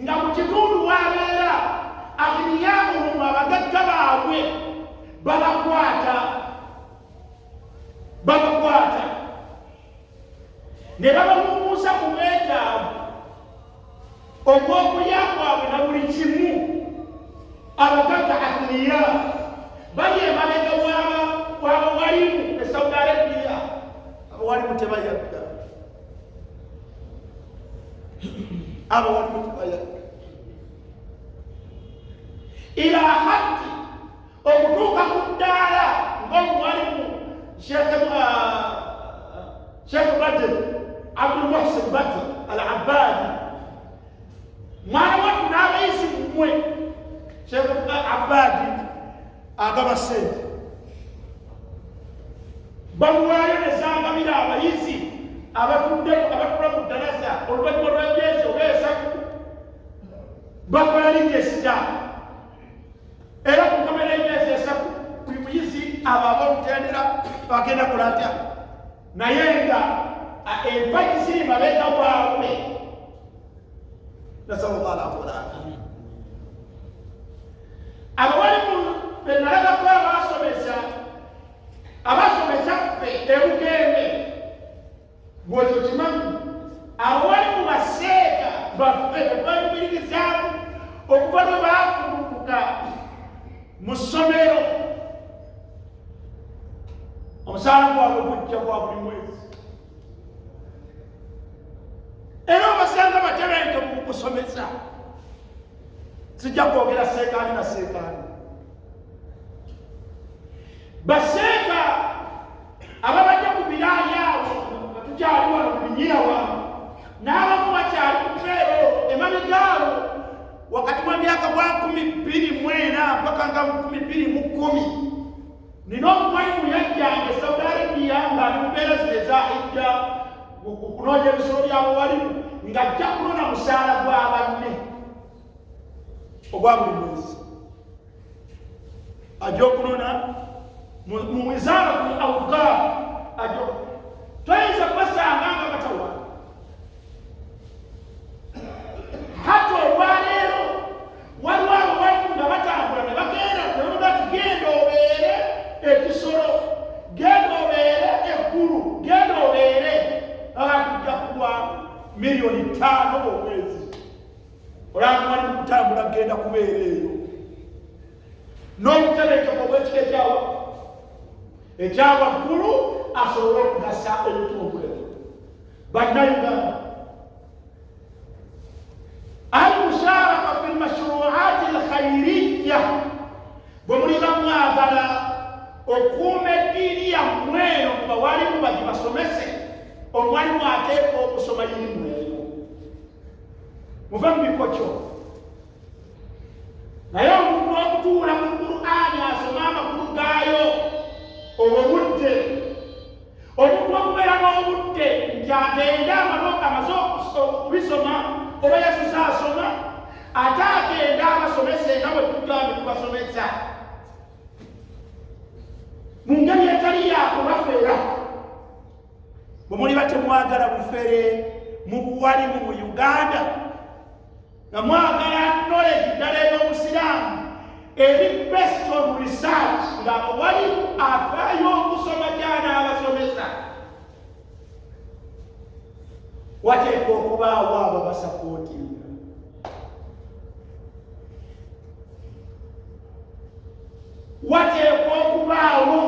nga mu kitundu wabeera agniyamuhum abagagga baabwe babakwata ne babamubuusa ku bwetaavu ogw'okulya kwabwe na buli kimu. Abagagga agniya bali emabega w'abawalimu e Saudi Arabia. Abawalimu tebayagga, abawalimu tebayagga ila haddi okutuuka ku ddaala ng'omuwalimu Sheikh Badr Abdul Muhsin Badr al-Abbadi mwana wattu n'abayizi mmwe Sheikh Abbadi agaba ssente bamuwaayo ne zangabira abayizi abatula mu ddarasa oluvannyuma lw'emyezi oba esatu bakola lijesita era ku nkomera emyezi esatu buli muyizi abo abolutendera bagenda kulatya naye nga empagi ziri mabega waabwe. Nasallallahu alaihi wa sallam. Abawalimu be nalabako abasomesa ffe ebugembe bwekyo kimanyi abawalimu baseeka baffe betwayimirizaamu okuva lwe baafulukuka mu ssomero omusaala gwabwe gujja gwa buli mwezi era obasanga batebenke mu kusomesa. Sijja kwogera seekaani na seekaani. Baseeka ababadde ku biraali awo nga tukyali wano mu binyiiwa n'abamu bakyali ku feero emabegaawo wakati w'emyaka gwa 2024 mpaka nga 2010. Nina omwalimu yajjanga e Saudi Arabia ng'ali mu mbeera zino ezahijja kunoonya ebisolo by'abawalimu ng'ajja kunona musaala gwa banne ogwa buli mwezi. Ajja okunona mu wizara ku awukaa ajja toyinza kubasanga nga batawa. Hata olwaleero waliwo abawalimu nga batambula ne bagenda ne bavuga ati genda obeere ekisolo, genda obeere ekkulu, genda obeere tujja kuwa miliyoni 5 omwezi. Olanga wali mu kutambula genda kubeera eyo n'obutebenkevu obw'ekika ekyawaggulu asobole okugasa ebitongole. Bannayuganda, al-musharaka fi al-mashru'ati al-khayriyya bwe muliba mwagala okuuma eddiini yammwe eno mu bawalimu bagibasomese, omwalimu ateekwa okusoma irimu eyo. Muve mu bikokyo. Naye omuntu okutuula mu Qur'ani asoma amakulu gaayo obudde, omuntu okubeera n'obudde nti agenda amaze okubisoma oba yasuze asoma ate agenda abasomese nga bwe tugambye tubasomesa mu ngeri etali yakubafeera. Bwe muli batemwagala bufere mu buwalimu mu Uganda nga mwagala knowledge ddala ey'Obusiraamu eri based on research nga abawalimu afaayo okusoma gy'anaabasomesa, wateekwa okubaawo ababasapootinga. Wateekwa okubaawo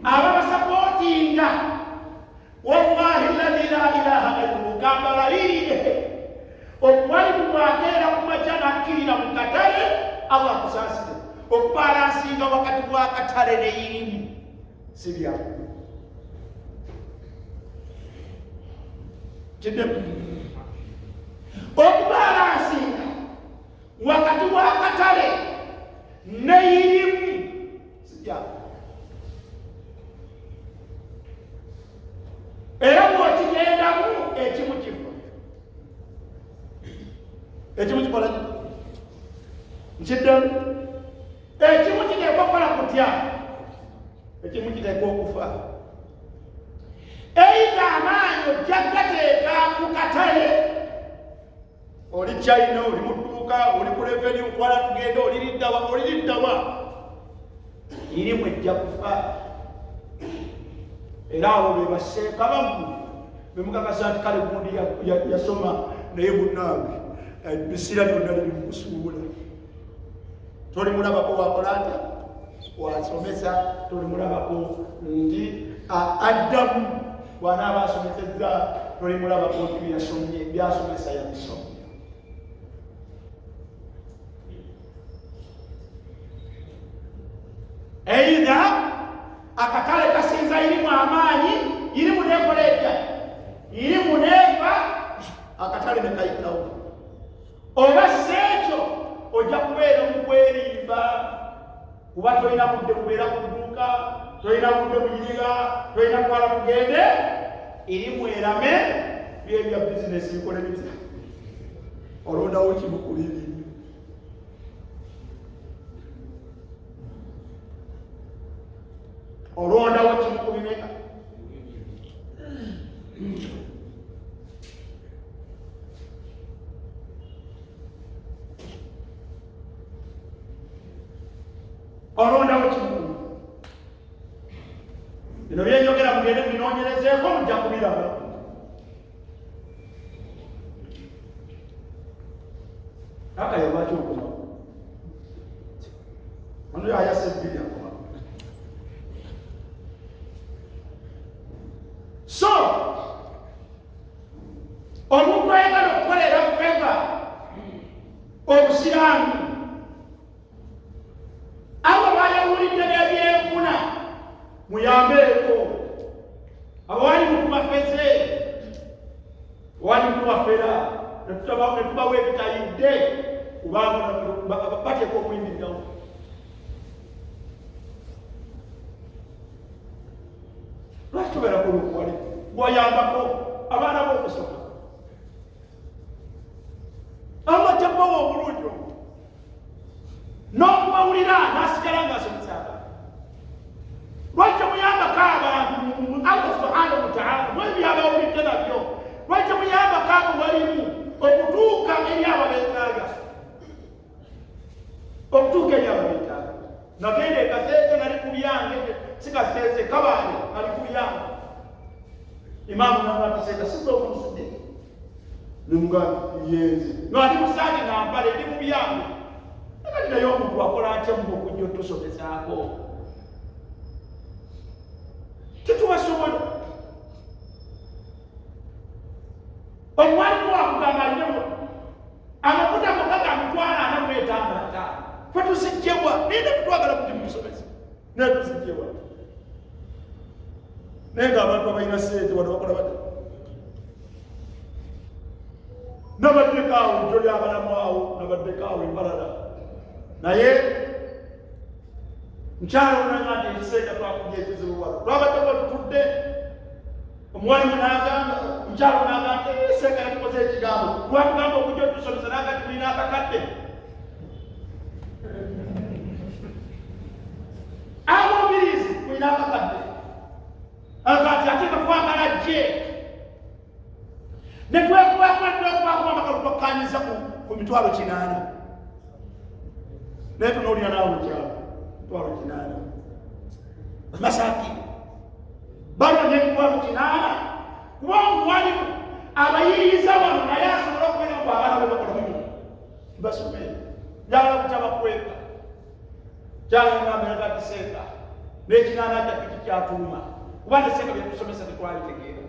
ababasapootinga. Wallahi alladhi la ilaha ghayruhu kambalaliire omwalimu bw'akeera ku makya n'akkirira mu katale Allah akusaasire. Okubalansinga wakati bw'akatale n'irimu si byamu. Kiddemu okubalansinga wakati bw'akatale n'irimu si byamu. Era bw'okigendamu ekimu kifa, ekimu kikola nkiddemu, ekimu kiteekwa okukola kutya, ekimu kiteekwa okufa. either amaanyi ojjagateeka mu katale, oli China, oli mu dduuka, oli ku revenue, nkwala tugenda, oliriddawa irimu ejja kufa. Era abo be basseeka bammwe bemukakasa nti kale gundi yasoma naye munnange ebbisira lyonna liri mu kusuubula. Tolimulabako wakola atya wasomesa, tolimulabako nti addamu bw'anaaba asomesezza, tolimulabako nti byasomesa yabisoma. Either akatale kasinza irimu amaanyi, irimu nekola etya, irimu nefa, akatale nekayitawo. Oba sekyo ojja kubeera mu kwerimba, kuba tolina budde kubeera ku dduuka, tolina budde kuyiriga, tolina kwala kugende, irimu erame byebya bizinesi bikole bitya, olondawo kimu ku bibiri. Olondawo kimu ku bimeka. Olondawo kimu. Bino byenjogera mugende mubinoonyerezeeko mujja kubiraba. Akayo lwaki okoma? Ono yayasa ebbiri akoma. So, omuntu ayagala okukolera feva obusiraamu, abo bayawulidde n'ebyenfuna muyambeeko. Abawali mutubafeze, wali mutubafera, netubawa ebitayidde kubanga bateeka okuyimirizawo. Lwaki tubeera ku lukwali bw'oyambako abaana b'okusoma amajja bawa obulungi n'okubawulira n'asigala ng'asomesa abantu? Lwaki muyambako abantu Allah subhanahu wa ta'ala mwebyabawulidde nabyo? Lwaki muyambako abo walimu okutuuka eri ababeetaaga, okutuuka eri ababeetaaga? Nagenda ekaseese nali ku byange, sikaseese kabaale ali ku byange. Imaamu n'amatiseeka siza omusudde nimuga yenze n'ali musaati nampale ndi mu byange. Akati naye omuntu akola atya mu okujja otusomesaako? Tetubasobola. Omwalimu wakugamba alinamu amafuta gokka gamutwala anamwetanga ataano. Ffe tusijjebwa nina kutwagala kuti mutusomesa naye tusijjebwa. Naye ng'abantu abalina ssente wano bakola bati nabaddeko awo jjo lyabalamu awo, nabaddeko awo embalala. Naye nkyalo nanga nti ekiseera twakujja ekizibu wano twabaddeko tutudde, omuwalimu n'agamba, nkyalo n'agamba nti eseeka yatukoze ekigambo, twakugamba okujja otusomesa naga ti mulina akakadde. Abobirizi mulina akakadde. Agati ateeka kwagala gye netwekubakubakuba amakalutokanyiza ku mitwalo 8. Naye tunoolira naawe mukyalo mitwalo 8 Masaki balonye emitwalo 8 kuba omuwalimu abayiriza wano naye asobola okubeera ku abaana be bakola bino basomere njagala kutabakweka kyalangambira katiseeka n'ekinaana kya piki kyatuuma kuba neseeka byetusomesa tetwalitegeera.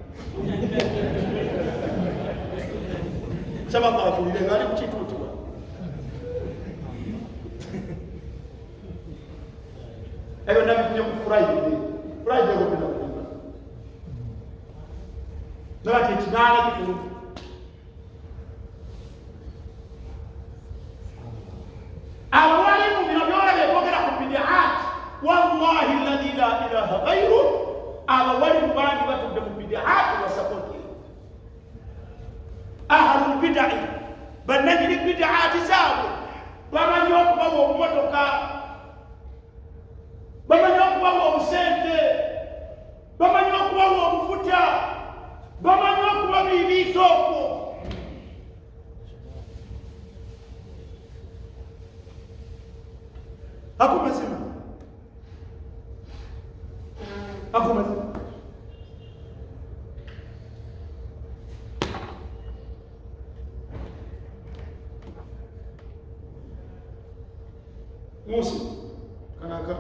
Kyabakatulire ngaali kukituutiwa. Ebyo nabifunye ku Friday ogenda kulimba nabati ekinaana kikulu. Abawalimu bino byolabye kwogera ku bidiaati, wallahi alladhi la ilaha ghayruh, abawalimu bandi batudde mu bidiaati basapoti ahlul bidai, bannanyini bidiaati zaabwe bamanyi okubawa obumotoka, bamanyi okubawa obusente, bamanyi okubawa obufuta, bamanyi okubabiibiisa okwo. Ako mazima. Musa kanaka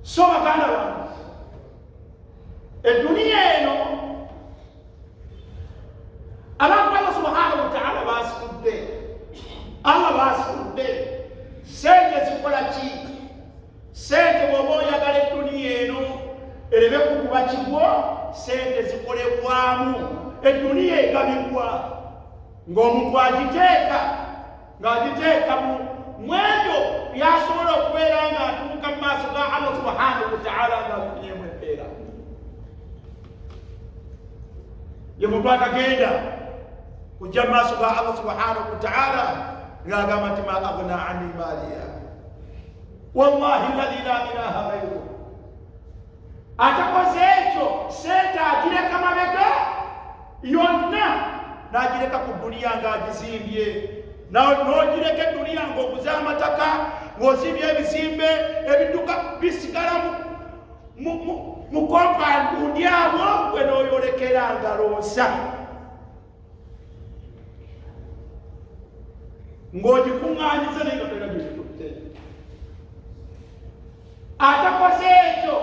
so baganda bange, eduniya eno abantu Allah subhanahu wa ta'ala basitudde. Sente zikola ki? Sente bw'oba oyagala eduniya eno ereme kukuba kigwo, sente zikolebwamu. Eduniya egabibwa ng'omuntu ng'agiteeka mu ebyo byasobola okubeera ng'atuuka mu maaso ga Allah subhanahu wa ta'ala ng'abifunyemu empeera. Ye muntu atagenda kujja mu maaso ga Allah subhanahu wa ta'ala ng'agamba nti ma aghna anni maliya wallahi alladhi la ilaha ghayruhu. Atakoze ekyo, sente agireka mabega yonna, n'agireka ku duniya ng'agizimbye. N'ogireka eduniya ng'oguze amataka, ng'ozimbye ebizimbe, ebidduka bisigala mu kompawundi awo, gwe n'oyolekera ngaloosa ng'ogikuŋŋaanyiza naye nga tolina byekitutte. Atakoze ekyo,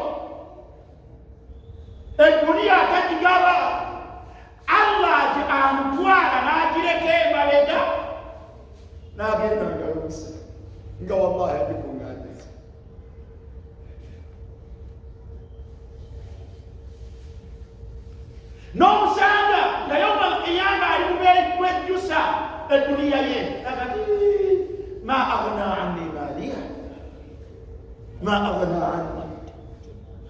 eduniya atagigaba, Allah amutwala n'agireka emabega n'agenda ngaloosa nga wallahi agikuŋŋaanyiza. N'omusanga nga yawma al-qiyama ali kwejjusa eduniya ye agati ma aghna anni maliya ma aghna anni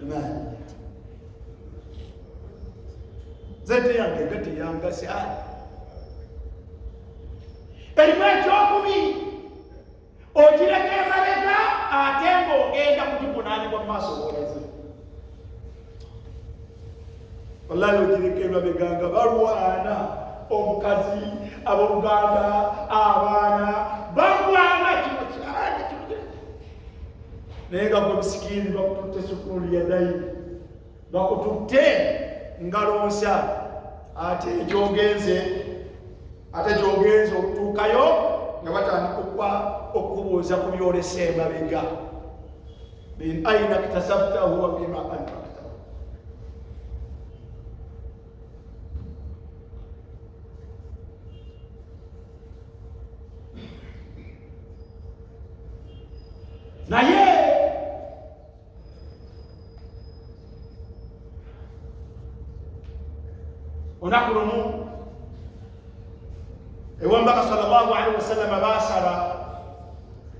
maliya. Zete yange gati yangasi erimu ekyokubi, ogireka emabega ate ng'ogenda kugivunaanibwa mu maaso g'olaze. Wallahi ogireka emabega nga balwana, omukazi, abooluganda, abaana balwana kino kyane kino, naye nga gwe musikini bakututte sukulu yadayi, bakututte ngalonsa. Ate gyogenze okutuukayo nga batandika okubuuza ku byolesa emabega. Min aina iktasabtahu wa fima anfaqtahu. Naye olunaku lumu ew'omubaka sallallahu alaihi wasallam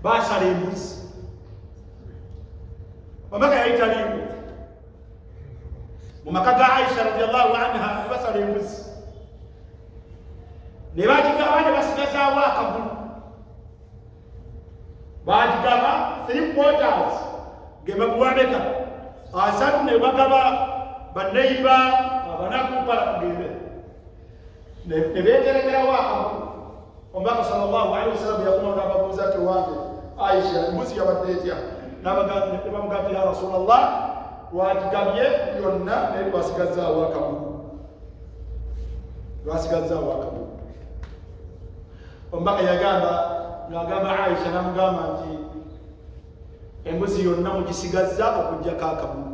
baasala embuzi. Omubaka yali taliiwo mu maka ga Aisha radiyallahu anha, basala embuzi ne bagigaba ne basigazaawo akagulu. Bagigaba 3/4 gemagwameka asatu, ne bagaba baneiba abanakumpala kugende ne beeterekerawo akagulu. Omubaka sallallahu alaihi wasallam yakuma n'ababuuza ati wange Aisha, embuzi yabadde etya? N'abamugamba nti ya Rasulallah, twagigabye yonna naye twasigazaawo akagulu. Omubaka n'agamba Aisha, n'amugamba nti embuzi yonna mugisigazza okuggyako akagulu.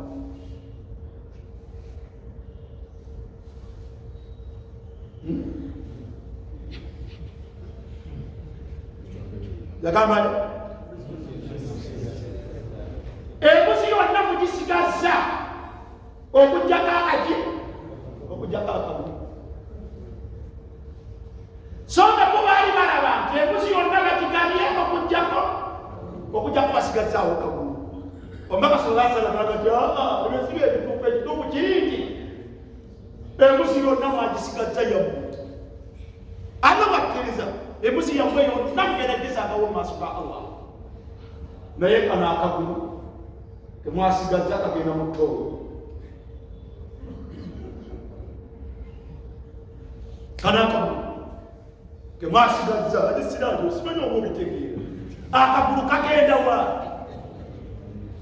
Yagamba embuzi yonna mugisigazza okuggyako akagulu. So nga bo baali balaba nti embuzi yonna bagigabye okuggyako basigazzaawo akagulu. Omubaka sallallahu alaihi wasallam agati ebisiga ebituufu, ekituufu kiri nti embuzi yonna mwagisigazza yammwe. Allah bakkiriza embuzi yammwe yonna mugeragezagawo mu maaso ga Allah. naye kano akagulu kemwasigazza kagenda mu ttooyi. Kano akagulu kemwasigazza ate siraajo simanyi oba obitegeera. Akagulu kagenda wa?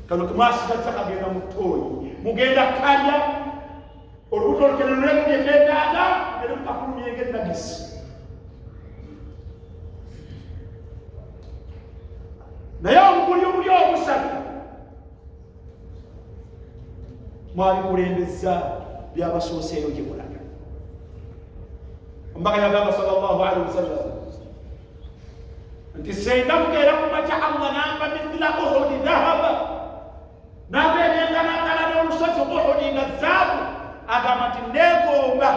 Kano kemwasigazza kagenda mu ttooyi. Mugenda kalya olubuto olukenenulemu byetwetaaga ngeri mukafulumye ng'ennagisi. Naye obuguli obuli obusatu mwabikulembeza byabasooseeyo gye mulaga. Omubaka yagamba sallallahu alaihi wasallam nti senga mukeera ku makya Allah nampa mithla Uhudi dhahaba, nampa ebyenkanakana n'olusozi Uhudi nga zaabu, agamba nti neegomba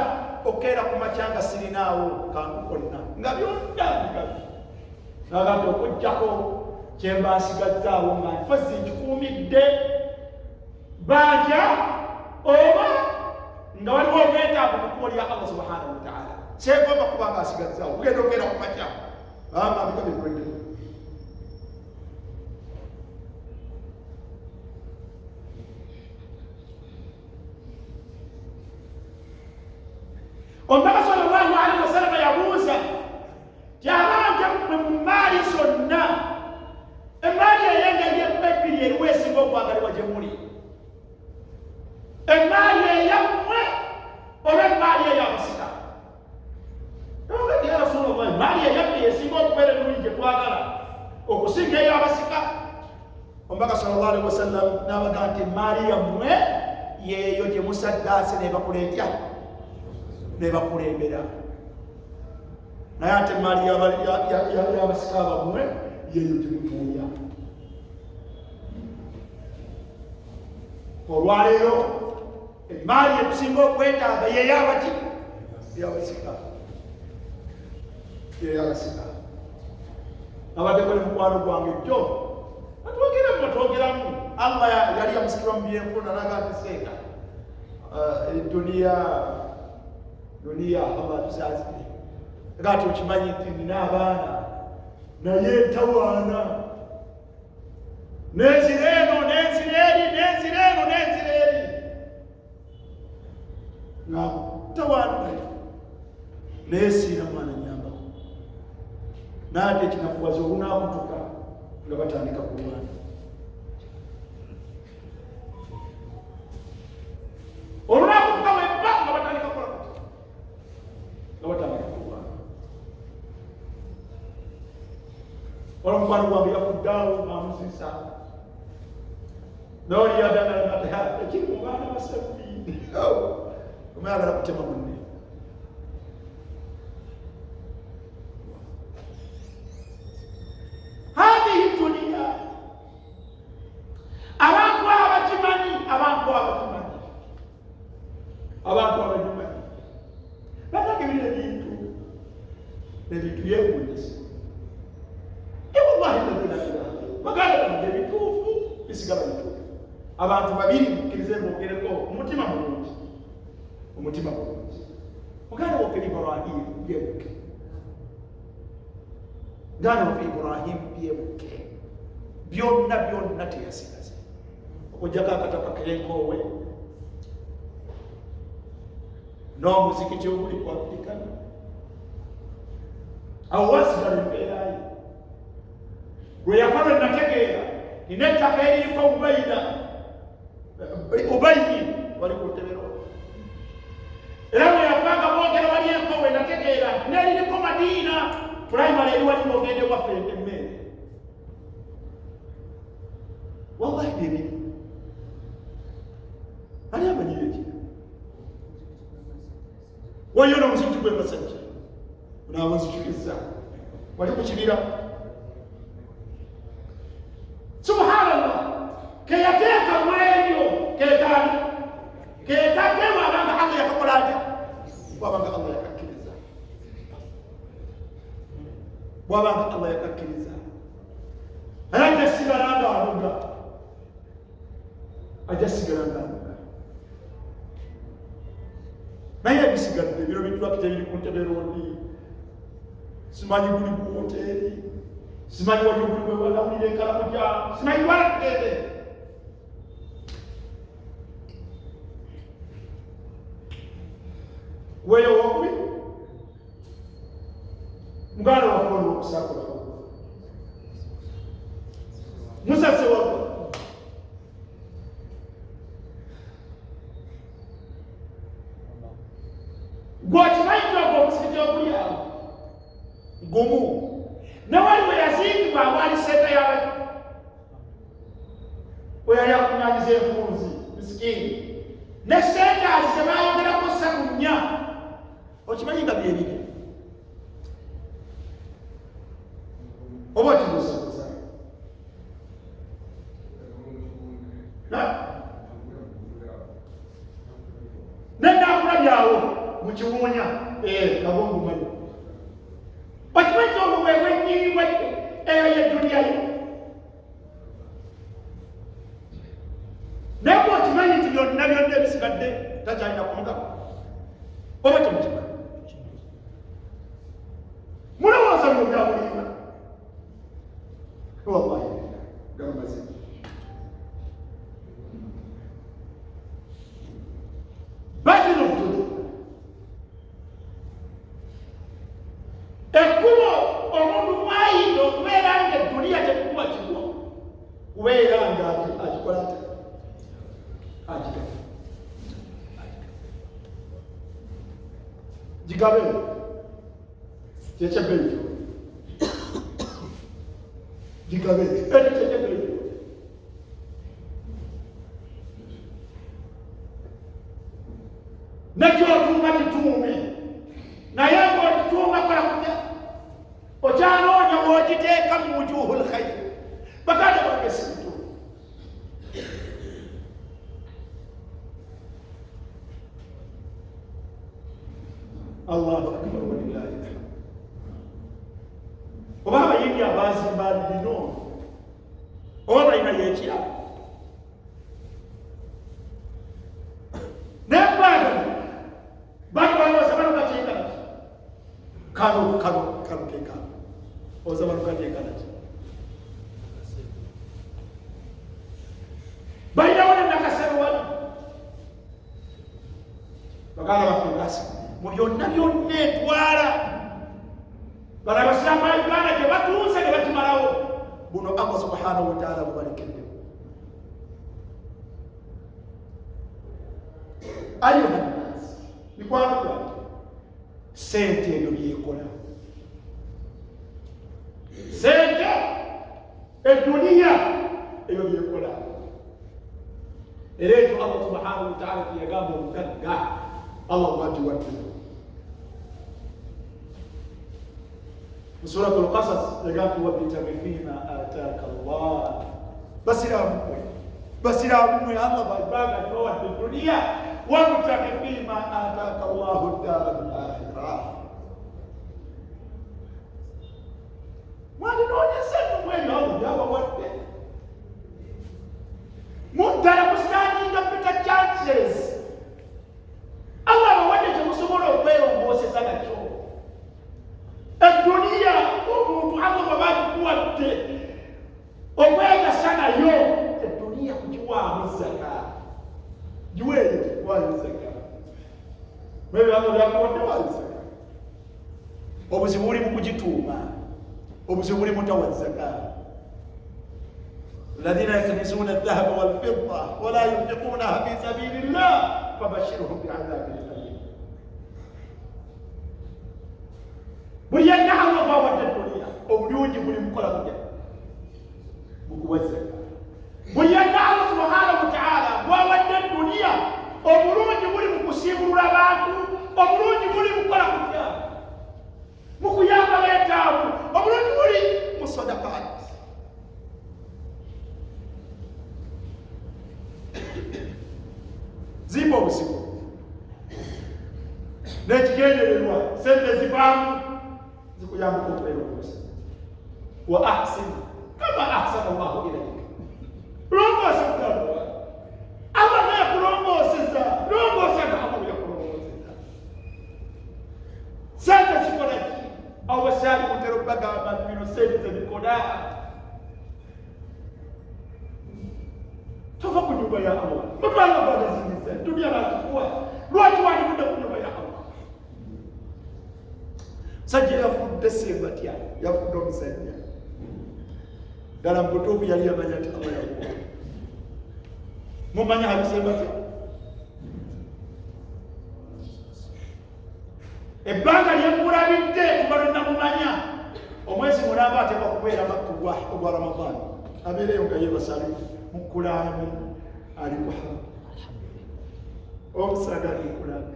okeera ku makya nga sirinaawo kantu konna nga byonna bigabi. Nagamba okujjako kyembasigazzaawo nga nfozi nkikuumidde banja oba nga waliwo obwetaavu mu kkubo lya Allah subhanahu wa ta'ala. Kyegomba kuba nga asigazzaawo kugenda okeera ku makya bamba bigabi bikwedde. Omubaka sallallahu alaihi wasallam yabuuza tyabanja mu maali zonna emaali eyengeri ebbiri eriwo esinga okwagalibwa gye muli, emaali eyammwe oba emaali eyabasika? Ya Rasulullah, emaali eyabbiri esinga okubeera ennungi gye twagala okusinga eyabasika? Omubaka sallallahu alaihi wasallam n'abaga nti emaali yammwe yeeyo gye musaddaase nebakuleetya nebakulembera, naye ate emaali y'abasika bammwe yeeyo gye mutuuya. Olwaleero emaali ekusinga okwetaaga yeyabaki? Yabasika, yeyabasika. Abaddeko ne mukwano gwange jjo batwogeramu Allah yali yamusikirwa mu byenfuna naga nti seeka duniya Allah tusazire ngati okimanyi nti nina abaana naye ntawaana nenzira eno nenzira eri nenzira eno nenzira eri nga tawaana naye siina mwana nyambako. Nate kinakuwaza olunaakutuka nga batandika kulwana. Olunaakutuka webba nga batandika kulwana nga batandika kulwana. Omukwano gwange yakuddaawo ng'amuzisa n'oli yadagala ekiri mu baana basabbi omuyagala kutema munne. Hadihi dunia abantu abakimanyi batagebera ebintu yeewuunyisa. Wallahi bagala bange ebituufu bisigala bituufu. Abantu babiri mukkirize mbogereko omutima mulungi, omutima mulungi. Muganda waffe Ibrahim yebuke, muganda waffe Ibrahim yebuke, byonna byonna teyasigaze okujjako akataka k'enkoowe n'omuzikiti oguli ku Afrikana. Awo wasigala empeerayo lwe yafa lwe nategeera nina ettaka eriyiko Ubayyi wali ku ntebero, era bwe yafanga boogera wali enkowe nategeera n'eririko Madiina pulayimale eri wali ng'ogende waffe emmere. Wallahi byebibi ani amanyire ekyo. Waliyo n'omuzikiti gw'Embasajja naabazikiriza wali ku kibira. Subhanallah, keyateeka mwebyo keetaani keetake bw'abanga Allah yakakola atya, bw'abanga Allah yakakkiriza, bw'abanga Allah yakakkiriza. Naye ajja sigala nga aluga, ajja sigala nga aluga. Naye ebisigadde bino bitulakita biri ku ntebe londi, simanyi guli ku woteeri simanyi wali obuli bwe walawulira enkalamu gya simanyi wala tugende weyo wokubi muganda waffe oli okusakula musase wagwa gwokimanyi kyogwa omusikiti oguli awo gumu nawali we yaziikibwa awali senta yabe we yali akunyanyiza enfunzi misikini ne sentazi zebayongerako ssatu nnya okimanyi nga byebiri oba okibuusabuusa nendakulabyawo mukiwuunya kabongumanyi okimanyi kyogwo bwebwennyini eyo yedduniyayo naye bwe okimanyi nti byonna byonna ebisigadde takyalina kumugabo oba temukimanyi mulowooza bino byabuliima wallahi gamazima bakino butudu ekkubo omuntu mwayinza okubeera nga edduniya tekukuba kigwa kubeera nga akikola ate akigaba gigabe kyekyebeekyo gigabe kyekyebeekyo nekyotuuma kituume naye ng'okituuma kola kutya okyanoonya w'ogiteeka mu wujuhu lkhayr baganda bange sintu allahu akbar walillahi alhamd oba abayimbi abazimba bino oba balina yekirabo nebbanga bantu balowooza bano bateekanaki kano kekano oza bano kateekanaki balinawo nenakasero wano baganda bafungasi mu byonna byonna etwala bano abasiraamu ba Uganda gye batuuze ne bakimalawo buno Allah subhanahu wa ta'ala bubalekeddewo ayuhannas mikwano gwange sente ebyo byekola sente edduniya ebyo byekola era ekyo Allah subhanahu wa ta'ala teyagamba omugagga Allah bwakiwadde سورة القصص يقول وابتغ فيما آتاك الله بسرا مي الله بايباغا جوات الدنيا وابتغ فيما آتاك الله الدار الآخرة ما نوني سنو وين الله جاوا وات منتهى مستاني نبتا chances الله بوجه مسموره وبيرو موسى زغاچو الدنيا omuntu agomba bagikuwadde okwegasa nayo edduniya kugiwaamu zaka giweeyo waayo zaka mwebyano byakuwadde waayo zaka obuzibu buli mu kugituuma obuzibu buli mutawa zaka الذين يكنزون الذهب والفضة ولا ينفقونها في سبيل الله فبشرهم بعذاب أليم buli yenna Allah bwawadde edduniya obulungi buli mukola kutya mukuwa zaka buli yenna Allah subhanahu wa ta'ala bwawadde edduniya obulungi buli mu kusiibulula abantu obulungi buli mukola kutya mu kuyamba beetaavu obulungi buli mu sadaqat zimba obusibu n'ekigendererwa sente zivaamu zikuyamba okubeera obulungi wa ahsin kama ahsana Allahu ilayka longoosa mugamba Allah naye kulongooseza longoosa nga Allah yakulongooseza sente zikola ki awo abasali mutero bagamba bino sente zebikola. Tova ku nyumba ya Allah. Mupanga bagazingiza dunia lachukua. Lwaki walikuda ku nyumba ya Allah. Sajja yafudde sembatya, yafudde omusajja. Dala mbutuufu yali yamanya ati Allah yakuwa. Mumanya abisembatya. Ebbanga lyemulabidde kuba lonna mumanya. Omwezi mulamba ateekwa kubeera makka ogwa Ramadani. Abeereyo nga yebasali mukulaamu ali kuhamu. Omusaga ali mukulaamu.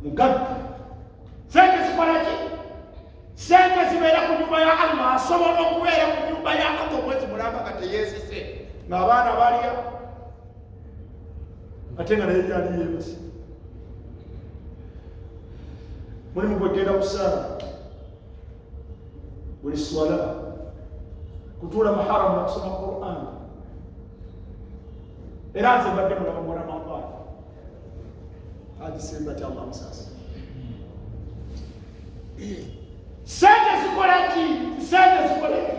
Mugagga. Sente zikola ki? Sente zibeera ku nyumba ya Allah. Asobola okubeera ku nyumba ya Allah omwezi mulamba nga teyeesise. Ng'abaana balya. Ate nga naye gyali yeebase. Mulimu gwegenda kusaala. Buli swala. Kutuula mu haramu nakusoma Qur'an. Era nze mbadde mulaba mu Ramadani. Agisembatya Allah musasa. Sente zikola ki? Sente zikola ki?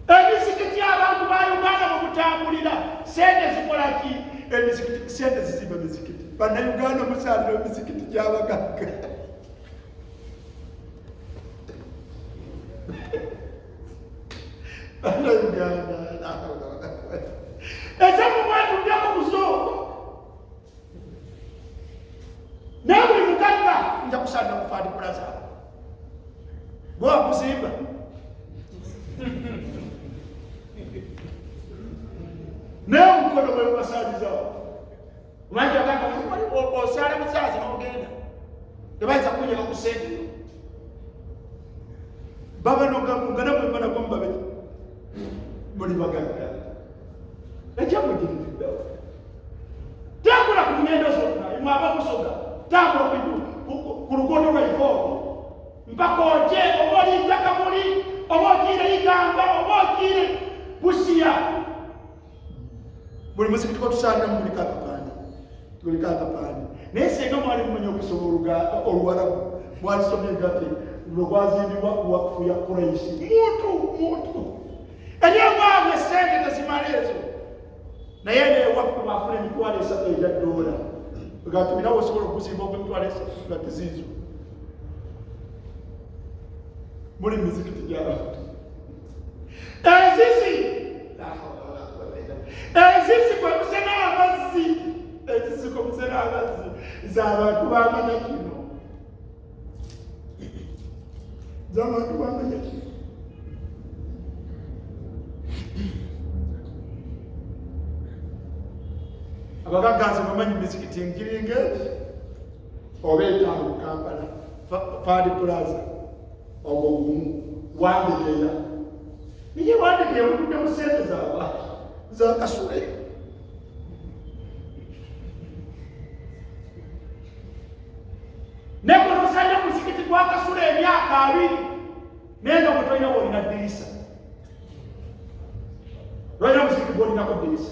Emizikiti abantu ba Uganda mu kutambulira. Sente zikola ki? Emizikiti, sente zizimba emizikiti. Bannayuganda musaalira emizikiti gy'abagagga. Bannayuganda. Ekyemu mwatuddeko busoogo. Naye buli mugagga nja kusaana ku Fadi Plaza. Gwe wakuzimba. Naye omukono gwe gubasaalizawo. Omanyi agamba osaala musaazi n'ogenda. Tebayinza kunyega ku ssente. Baba nogana mwemba nagwo mubabe. Muli bagagga. Ekyamugiriddewo. Tambula ku ngendo zonna, mwaba musoga. Tambula ku luguudo lw'Ivooro. Mpaka oje oba oli Ntakamuli, oba ogiire Iganga, oba ogiire Busia. Buli muzikiti gwetusaaliramu guliko akapande. Guliko akapande. Naye singa mwali mumanya okusoma Oluwarabu, mwalisomye gati lwe gwazimbibwa wakufu ya Quraishi. Muntu. Eri omwabwe sente tezimala ezo. Naye newakufu baafuna emitwalo 3 egya dola. Gati binawo osobola okuzimba emitwalo 3 nga teziizo. Muli mizikiti gy'abantu. Ezizi kwe kusena amazzi. Ezizi kwe kusena amazzi. Z'abantu bamanya kino. Z'abantu bamanya kino. Abagagga bamanyi mizikiti ngiringa oba etaano Kampala. Fadi Plaza. Ogwo gumu. Wandegeya. Niye wandegeya okudde mu ssente z'abantu. Zakasule. Nekonosanya musikiti gwa Kasule emyaka 2 nenda mutonya olina ddirisa. Lwalina musikiti gwolinako ddirisa.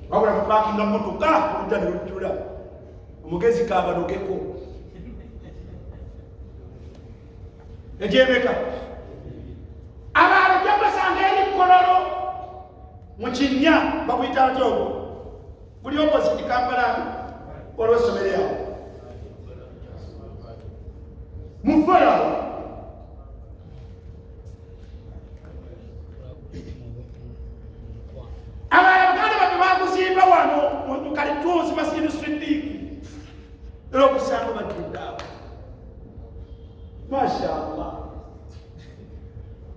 Wabula kupakinga mmotoka olujja ne lujjula. Omugezi kaabanogeko. Ejemeka. Abaalo gyabasanga eri Kololo mu Kinnya bakuyita Njogo. Buli opposite Kampala olw'essomero yawo. Mufola. Abaganda bano bakuzimba wano mu Kalitunzi Masjid Siddiqi. Era okusanga batudde awo. Masha Allah.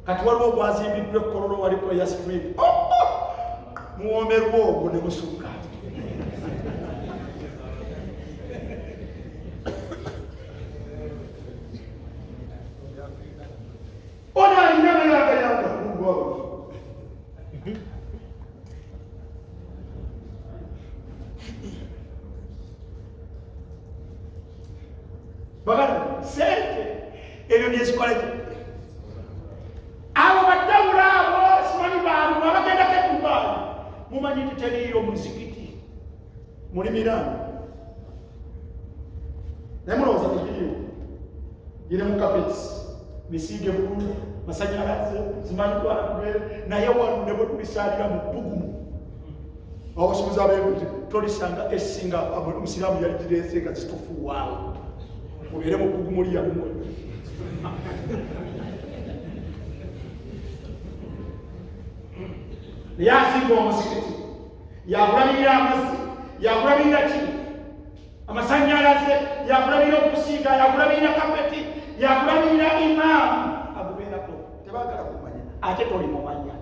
Kati waliwo ogwazimbiddwa Kololo waliko ya street. Muwomerwa ogwo ne musukka. Ona alina mayagayanga mugwawo. Baganda sente ebyo byezikola ki? Abo badawula abo simanyi bantu abagenda ke Dubai. Mumanyi nti teriyo muzikiti. muli Miranda naye mulowooza tegiriyo giri mu kapeti misiige bulungi masanyalaze zimanyi twalakubere naye wano ne bwe tulisalira mu bbugumu abasobozi abeekuti tolisanga esinga omusiraamu yali gireese nga zitufuwaawo mubeere mu bbugumu lyammwe naye azimba omusigiti yakulabirira amazzi yakulabirira ki amasanyalaze yakulabirira okusiiga yakulabirira kapeti yakulabirira imaamu agubeerako tebagala kumanya ate tolimumanya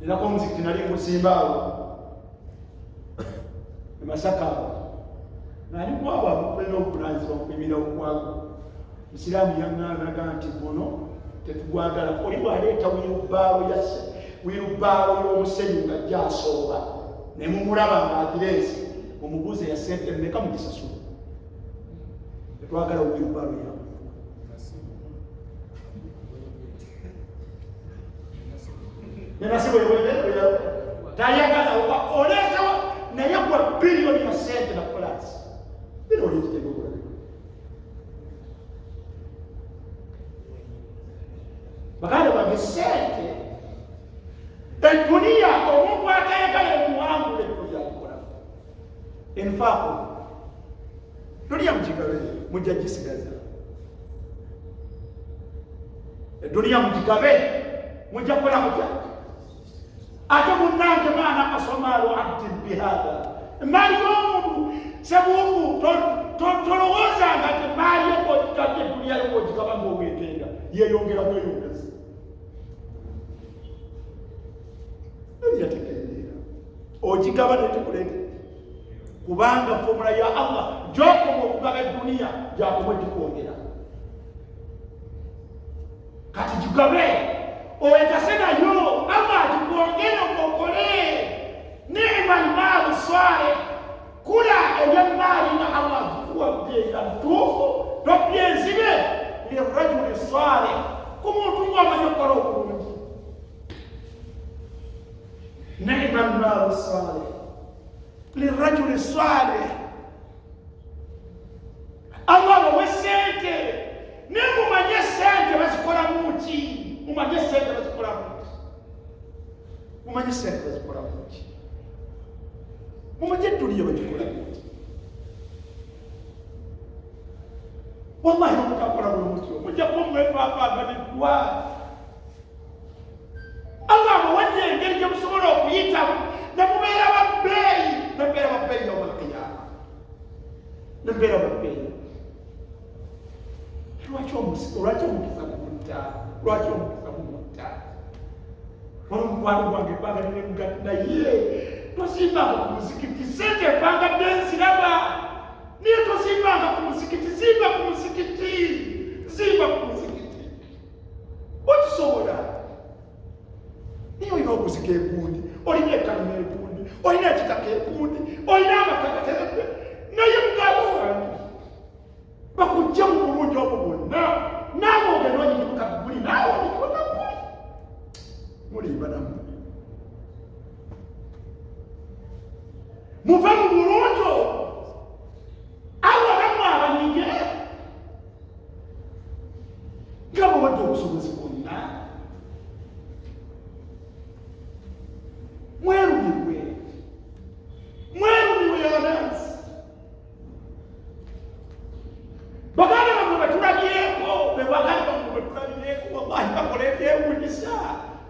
ninako omuzikiti nali ngusimbaawo emasaka nali kwabo abakulina obuvunanyizibwa okuyimira okwago musiraamu yaŋŋanaga nti guno tetugwagala oli bwaleeta wirubaalo y'omusenyu nga gyasooba ne mumulaba ng'agireese mumubuuze ya sente mmeka mugisasula tetwagala wirubaalo yawe nenasibo tayagala oleesewo naye gwa biliyoni ya sente na polasi bino olekitegeobulabi baganda bange sente eduniya omuntu atayagala emuwangula eduniya alikola enfaako duniya mugigabe mujja gisigaza eduniya mugigabe mujja kukola mutya ate munnange maana asomaalu abdin bihada emaali y'omuntu sebuufu tolowoozanga nti maali yokogitadde eduniya yokogigaba ngaogetenda yeyongera kweyongeza yategeera ogigaba netekuleete kubanga fomula ya Allah gyokoma okugaba eduniya gyakoma egikwongera kati gigabe oyegase nayo Allah agikwongera okokole ni'ma almaalu swalih kula ebyemaali nga Allah agikuwadde nga ntuufu topyenzibe lirajuli swalih ku muntu ng'omanyi okukola obulungi نعم المال الصالح للرجل الصالح الله وسنته نمو ما يسنته بس كولا موتي وما يسنته بس كولا موتي وما يسنته بس كولا موتي وما جدولي بس كولا موتي والله ما كولا موتي وما جابهم مفافا من الدواء Allah mwadde engeri gye musobola okuyitamu ne mubeera babbeeyi nembeera babbeeyi yawmal qiyama nembeera babbeeyi lwaki omukiza mumutta lwaki omukiza mumutta wali omukwano gwange ebbanga linemugatta naye tosimbanga ku muzikiti sente empangadde nziraba niye tosimbanga ku muzikiti zimba ku muzikiti zimba ku muzikiti okisobola niyo olina okuzika egundi olina ekalina egundi olina ekitaka egundi olina amataka terebe naye mugabo wange bakujja mu bulungi obwo bwonna naawe ogenda onyituka buli naawe onyituka buli mulimba nammwe muve mu bulungi awo nammwe abaninge nga bwewadde obusobozi bwonna mwerumiwe yanansi baganda bamwe betulabyeko bebaganda bamwe betulabyeko wallahi bakola ebyewuunyisa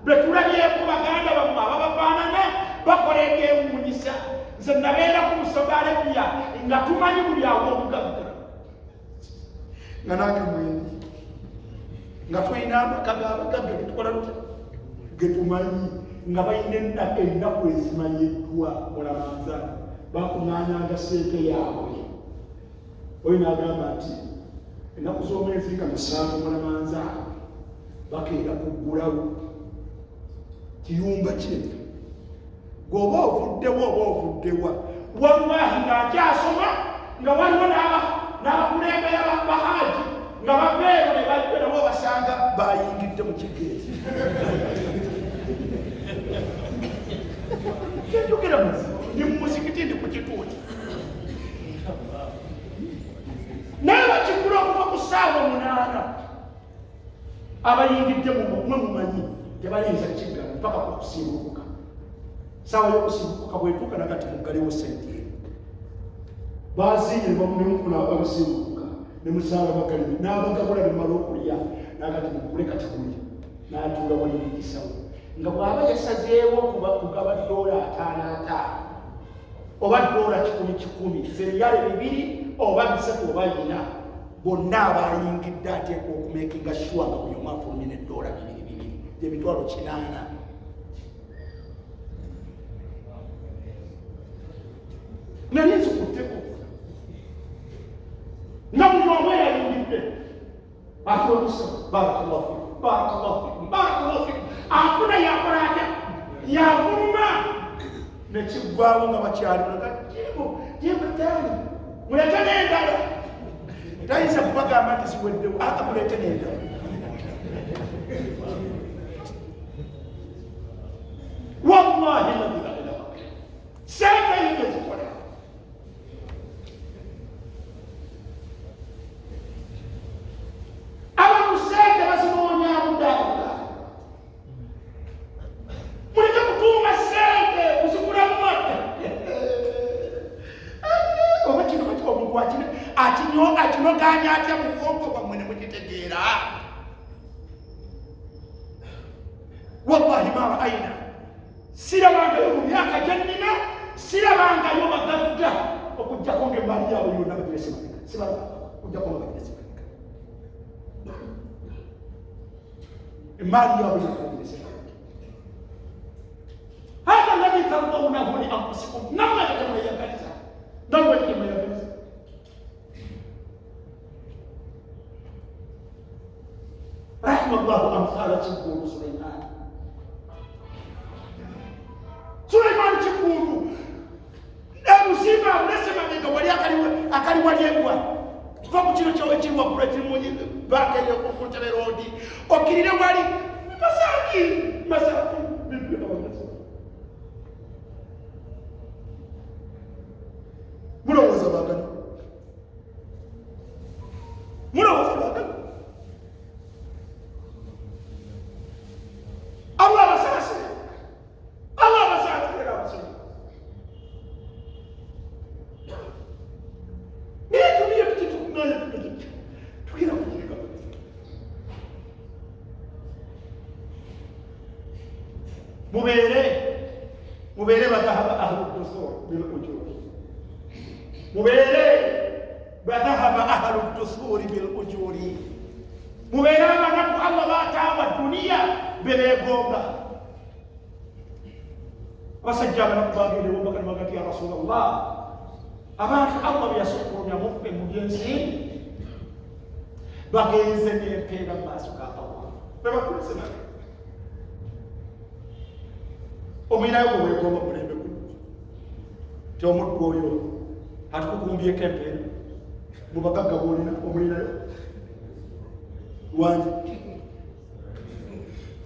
betulabyeko baganda bamwe ababafaanana bakola ebyewuunyisa nze nabeera ku Saudi-Arabia nga tumanyi buli awo omugagga nga nange mwendi nga tulina amaka g'abagagga getukola tutya getumanyi nga balina ennaku ezimanyiddwa olamanza bakuŋŋaanyanga sente yaabwe oyo n'agamba nti ennaku z'omwezi nga 7 mulamanza bakeera kuggulawo kiyumba kyetu gwoba ovuddewa oba ovuddewa wallahi ng'akyasoma nga waliwo n'abakulembera bahaaji nga babeero ne nabo basanga bayingidde mu kigeezi Kyojogera ni muzikiti ndi ku kituuti naye bakigula okuva ku ssaawa 8 abayingidde mwe mumanyi tebayinza kiggala mpaka ku kusimbukuka. Ssaawa y'okusimbukuka bwetuuka nagati muggalewo sente bazinye nemufuna abasimbukuka nemusaala bagalimi n'abagabula nemumala okulya nagati mukule katiguli n'atuula waliyigisawo nga bw'aba yasazeewo kugaba $5 oba $100 zeeyale 2 oba 3 oba 4 bonna abayingidde ateekwa okumekinga shuwa nga buli omu afulumye ne $2 gy'emitwalo 8. Nali nzikutteko nga buli omu eyayingidde atolosa barakallahu fikum afuna yakola atya yavuluma nekiggwawo nga bakyalinaga jebataani mulete n'endala tayinza kubagamba nti ziweddewo mulete n'endala. Wallahi labila sente yinge zikola abamusente bazinoonya buddaabudda muleke kutuuma sente kuzigulamu wadde oba kino omuntu akinoganya atya mu bwongo bwammwe ne mukitegeera. Wallahi ma ra'ayna sirabangayo mu myaka gyennina sirabangayo bagagga okujjako ng'emmaali yaabwe yonna bagirese mabega okujjako nga bagirese mabega emmaali yaabwe yonna bagirese mabega. Hada alladhi tardawnahu li anfusikum namwe temweyagaliza namwe temweyagaliza. Rahimallahu amthala Kigundu Sulaiman Kigundu emusimba mulese mabega wali akali walyebwa kuva ku kino kyawe kiri waggulu ekirimu baaka eyokutebe roodi okirire wali masaki mulowooza baagano Allah abasasi era abasoma naye tuliye tukitukunaye tugira kujiga mubeere badhahaba ahlu dusur bil ujuri mubeere abanaku Allah baataawa duniya bebeegomba. Abasajja abanaku bagende bombakali bagati ya Rasulallah abantu Allah byasukkulumya muffe mu byensi bagenze n'empeera mu maaso ga Allah bebakulise nabe omwinayo gwe weegomba mulembe guno ti omuddu oyo atukukumbyeko empeera mu bagagga bwolina omwinayo wangi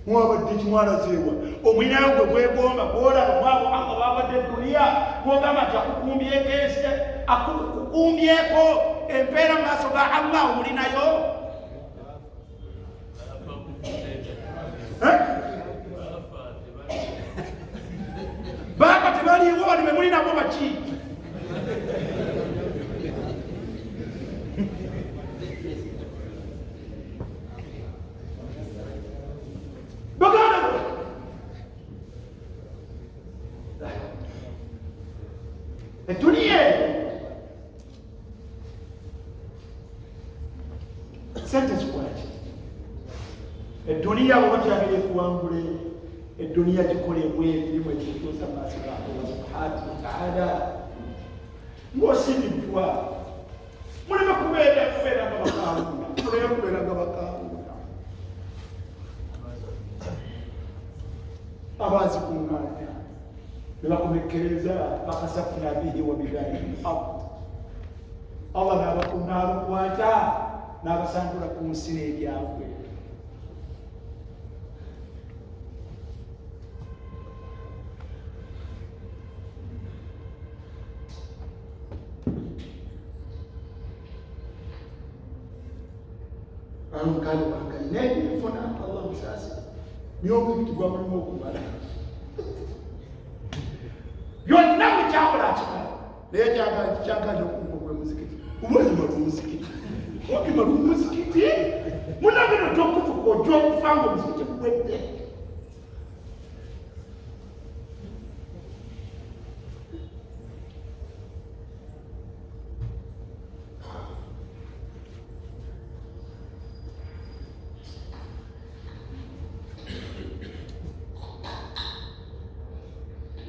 mwabadde kimwalazeewa omwinayo gwe gwegomba gwolaba mwabo Allah babadde duniya gwogamba nti akukumbyeko empeera mu maaso ga Allah omulinayo baaka tebaliiwo bali be muli nabo baki baganda eduniya sente zikola ki? Eduniya bwoba kyagala ekuwangule eduniya gikolemu emirimu egituusa mu maaso ga Allah subhanahu wa ta'ala ng'osibiddwa muleme kubeera nga bakangula abazikuŋŋaanya ne bakomekkereza bakasafuna bihi wa bidanihi al-ard Allah n'abakwata n'abasangula ku nsi n'ebyabwe muganda wange naye nfuna Allah musaasi myoko ebitibwa mulimu okumala byonna bukyakola akimala naye kyaganja okumpa gwe muzikiti umwezima lwomuzikiti okima lwomuzikiti munageno gyokutuka ogyokufanga omuzikiti gugwedde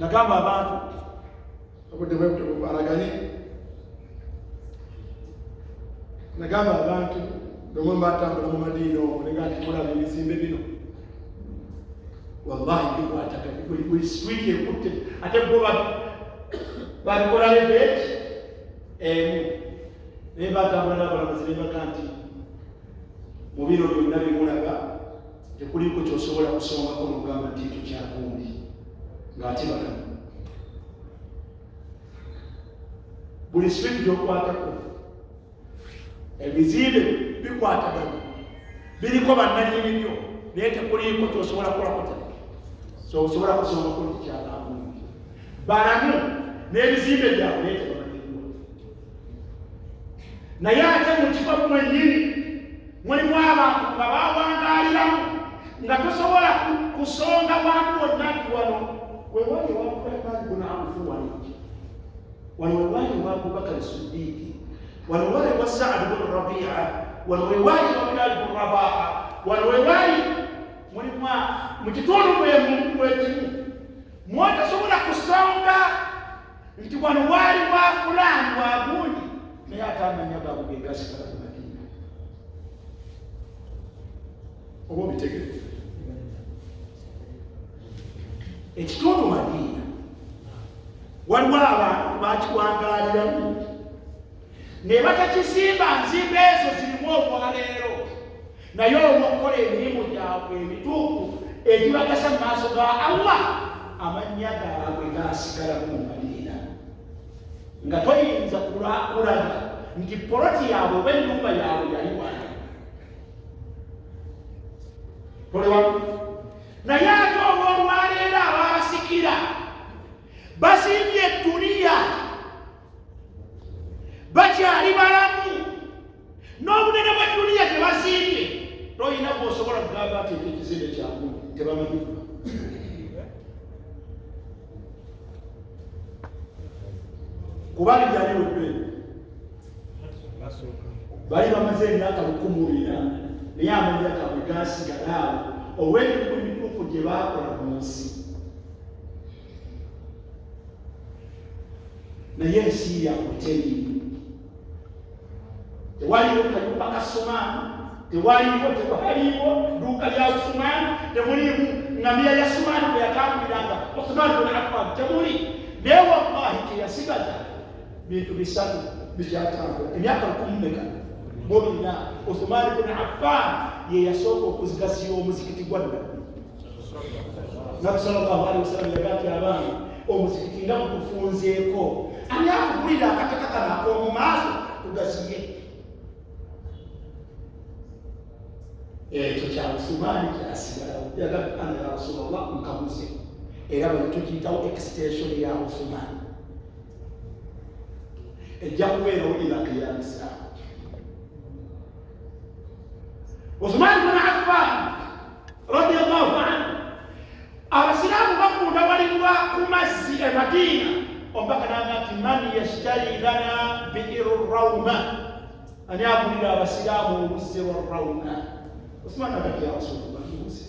nagamba abantu obudde bwebutobubalaganye nagamba abantu nomwe batambula mu madiina omwo nega nti mulaba ebizimbe bino wallahi bikwataka buli street ekutte ate bo babikola lebeeti emu naye batambula n'abalamuzi ne baga nti mu biro byonna bimulaba tekuliko kyosobola kusongako nogamba nti ekyo kyakundi ng'ate balamu buli street gyokwatako ebizimbe bikwatagana biriko bannanyini byo naye tekuliiko kyosobola kukolako sosobola kusongako nti kyakakundi balamu n'ebizimbe byabwe naye tebamanyirwa naye ate mu kifo mwenyini mulimu abantu nga bawangaliramu nga tosobola kusonga bantu bonna nti wano wewali wakulemali guna amufuwani wano wewali wa Abubakar Siddiqi wano wewali wa Sa'd bin Rabi'a wano wewali wa Bilal bin Rabaha wano wewali mulimu mu kitundu mwekimu mwotasobola kusonga nti wano wali wa fulani wa gundi naye ate amanya gaabwe gegasigala ku Madina oba obitegere ekitundu Madina waliwo abantu bakiwangaliramu ne batakizimba nzimba ezo zirimu obwaleero naye olwokukola emirimu gyabwe emituufu egibagasa mu maaso ga Allah amannya gaabwe gasigalamu mu Madina nga toyinza kulaga nti poloti yaabwe oba ennyumba yaabwe yali wano tolewamu naye ate oba olwaleero ababasikira basimbye edduniya bakyali balamu n'obunene bwa dduniya tebasimbye toyina bwosobola kugamba nti ekizimbe kyamu tebamanyibwa kubanga gyaliwedde bali bamaze emyaka 100 naye amanya gaabwe gasigala awo olw'emirimu emituufu gye baakola mu nsi naye ensi yaabwe teriimu tewaliwo kayumba ka Sumaani tewaliwo duuka lya Sumaani temuliimu ngamiya ya Sumaani bwe yatambuliranga Uthman bin Affan temuli naye wallahi kyeyasigaza bintu bisatu bikyatambula emyaka 10 bobina Uthman bin Affan ye yasooka okuzigasiya omuzikiti gwa Nabbi sallallahu alaihi wasallam yagati abaana omuzikiti nga mukufunzeeko ani akugulira akataka kana ak'omu maaso tugasiye ekyo kya Uthman kyasigalawo yagati ana ya Rasulullah nkabuze era bwe tukiyitawo extension ya Uthman ejja kubeerawo ila qiyamisa Uthman bin Affan radiyallahu anhu abasiraamu bakunda walibwa ku mazzi e Madina ombaka nanga nti man yashtari lana bi'iru rawma ani agulira abasiraamu obuzze wa rawma Uthman agati ya Rasulullah mbuze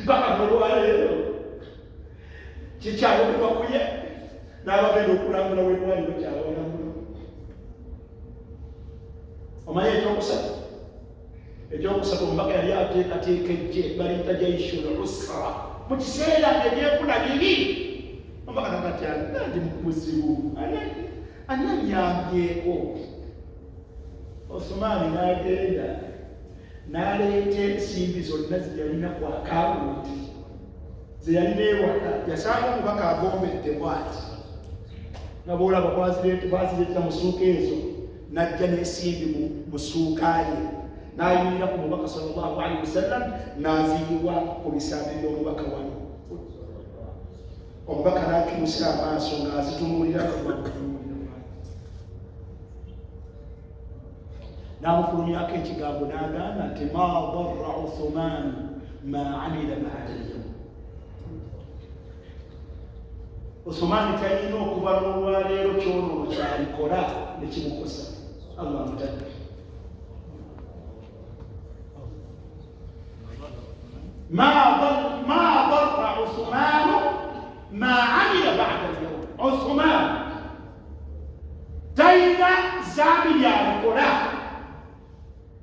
mpaka olwaleero kikyayogera kuye n'abagenda okulambula w'eddwaliro kyawalambula omanyi ekyokusatu omubaka yali ateekateeka ejje baliyita jaishul usra mu kiseera ebyefuna bibi omubaka nagati ndi mukuzibu ananyambyeko Uthman n'agenda n'aleeta ensimbi zonna zeyalina ku akawunti zeyalina ewaka yasanga omubaka agombedde bwati nabola bazireetera mu ssuuka ezo, najja n'ensimbi mu ssuuka ye n'ayimirira ku mubaka sallallahu alaihi wasallam n'aziyiwa ku bisambirira omubaka wano. Omubaka n'akyusa amaaso ng'azitunuulira n'amufulumyako ekigambo n'agamba nti ma darra Uthman ma amila ba'da al-yawm. Uthman talina okuva n'olwaleero kyonoono kyalikola ne kimukosa. Allah mutadde. ما ضر عثمان ما عمل بعد اليوم. عثمان تاينا زابي يا نكولا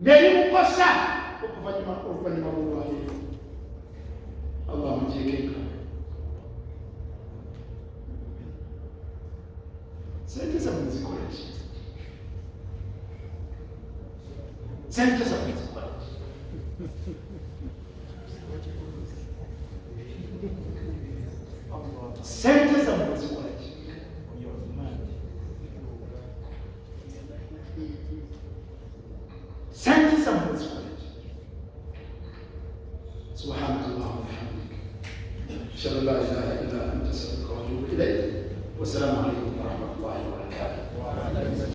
نريم قصة وكفاني ما الله الله مجيكيك. سنتزا من زكوريش سنتزا من زكوريش sente za mwezi wake. Sente za mwezi wake. Subhanallah wa bihamdika. Ashhadu an la ilaha illa anta astaghfiruka wa atubu ilayk. Wassalamu alaykum wa rahmatullahi wa barakatuh.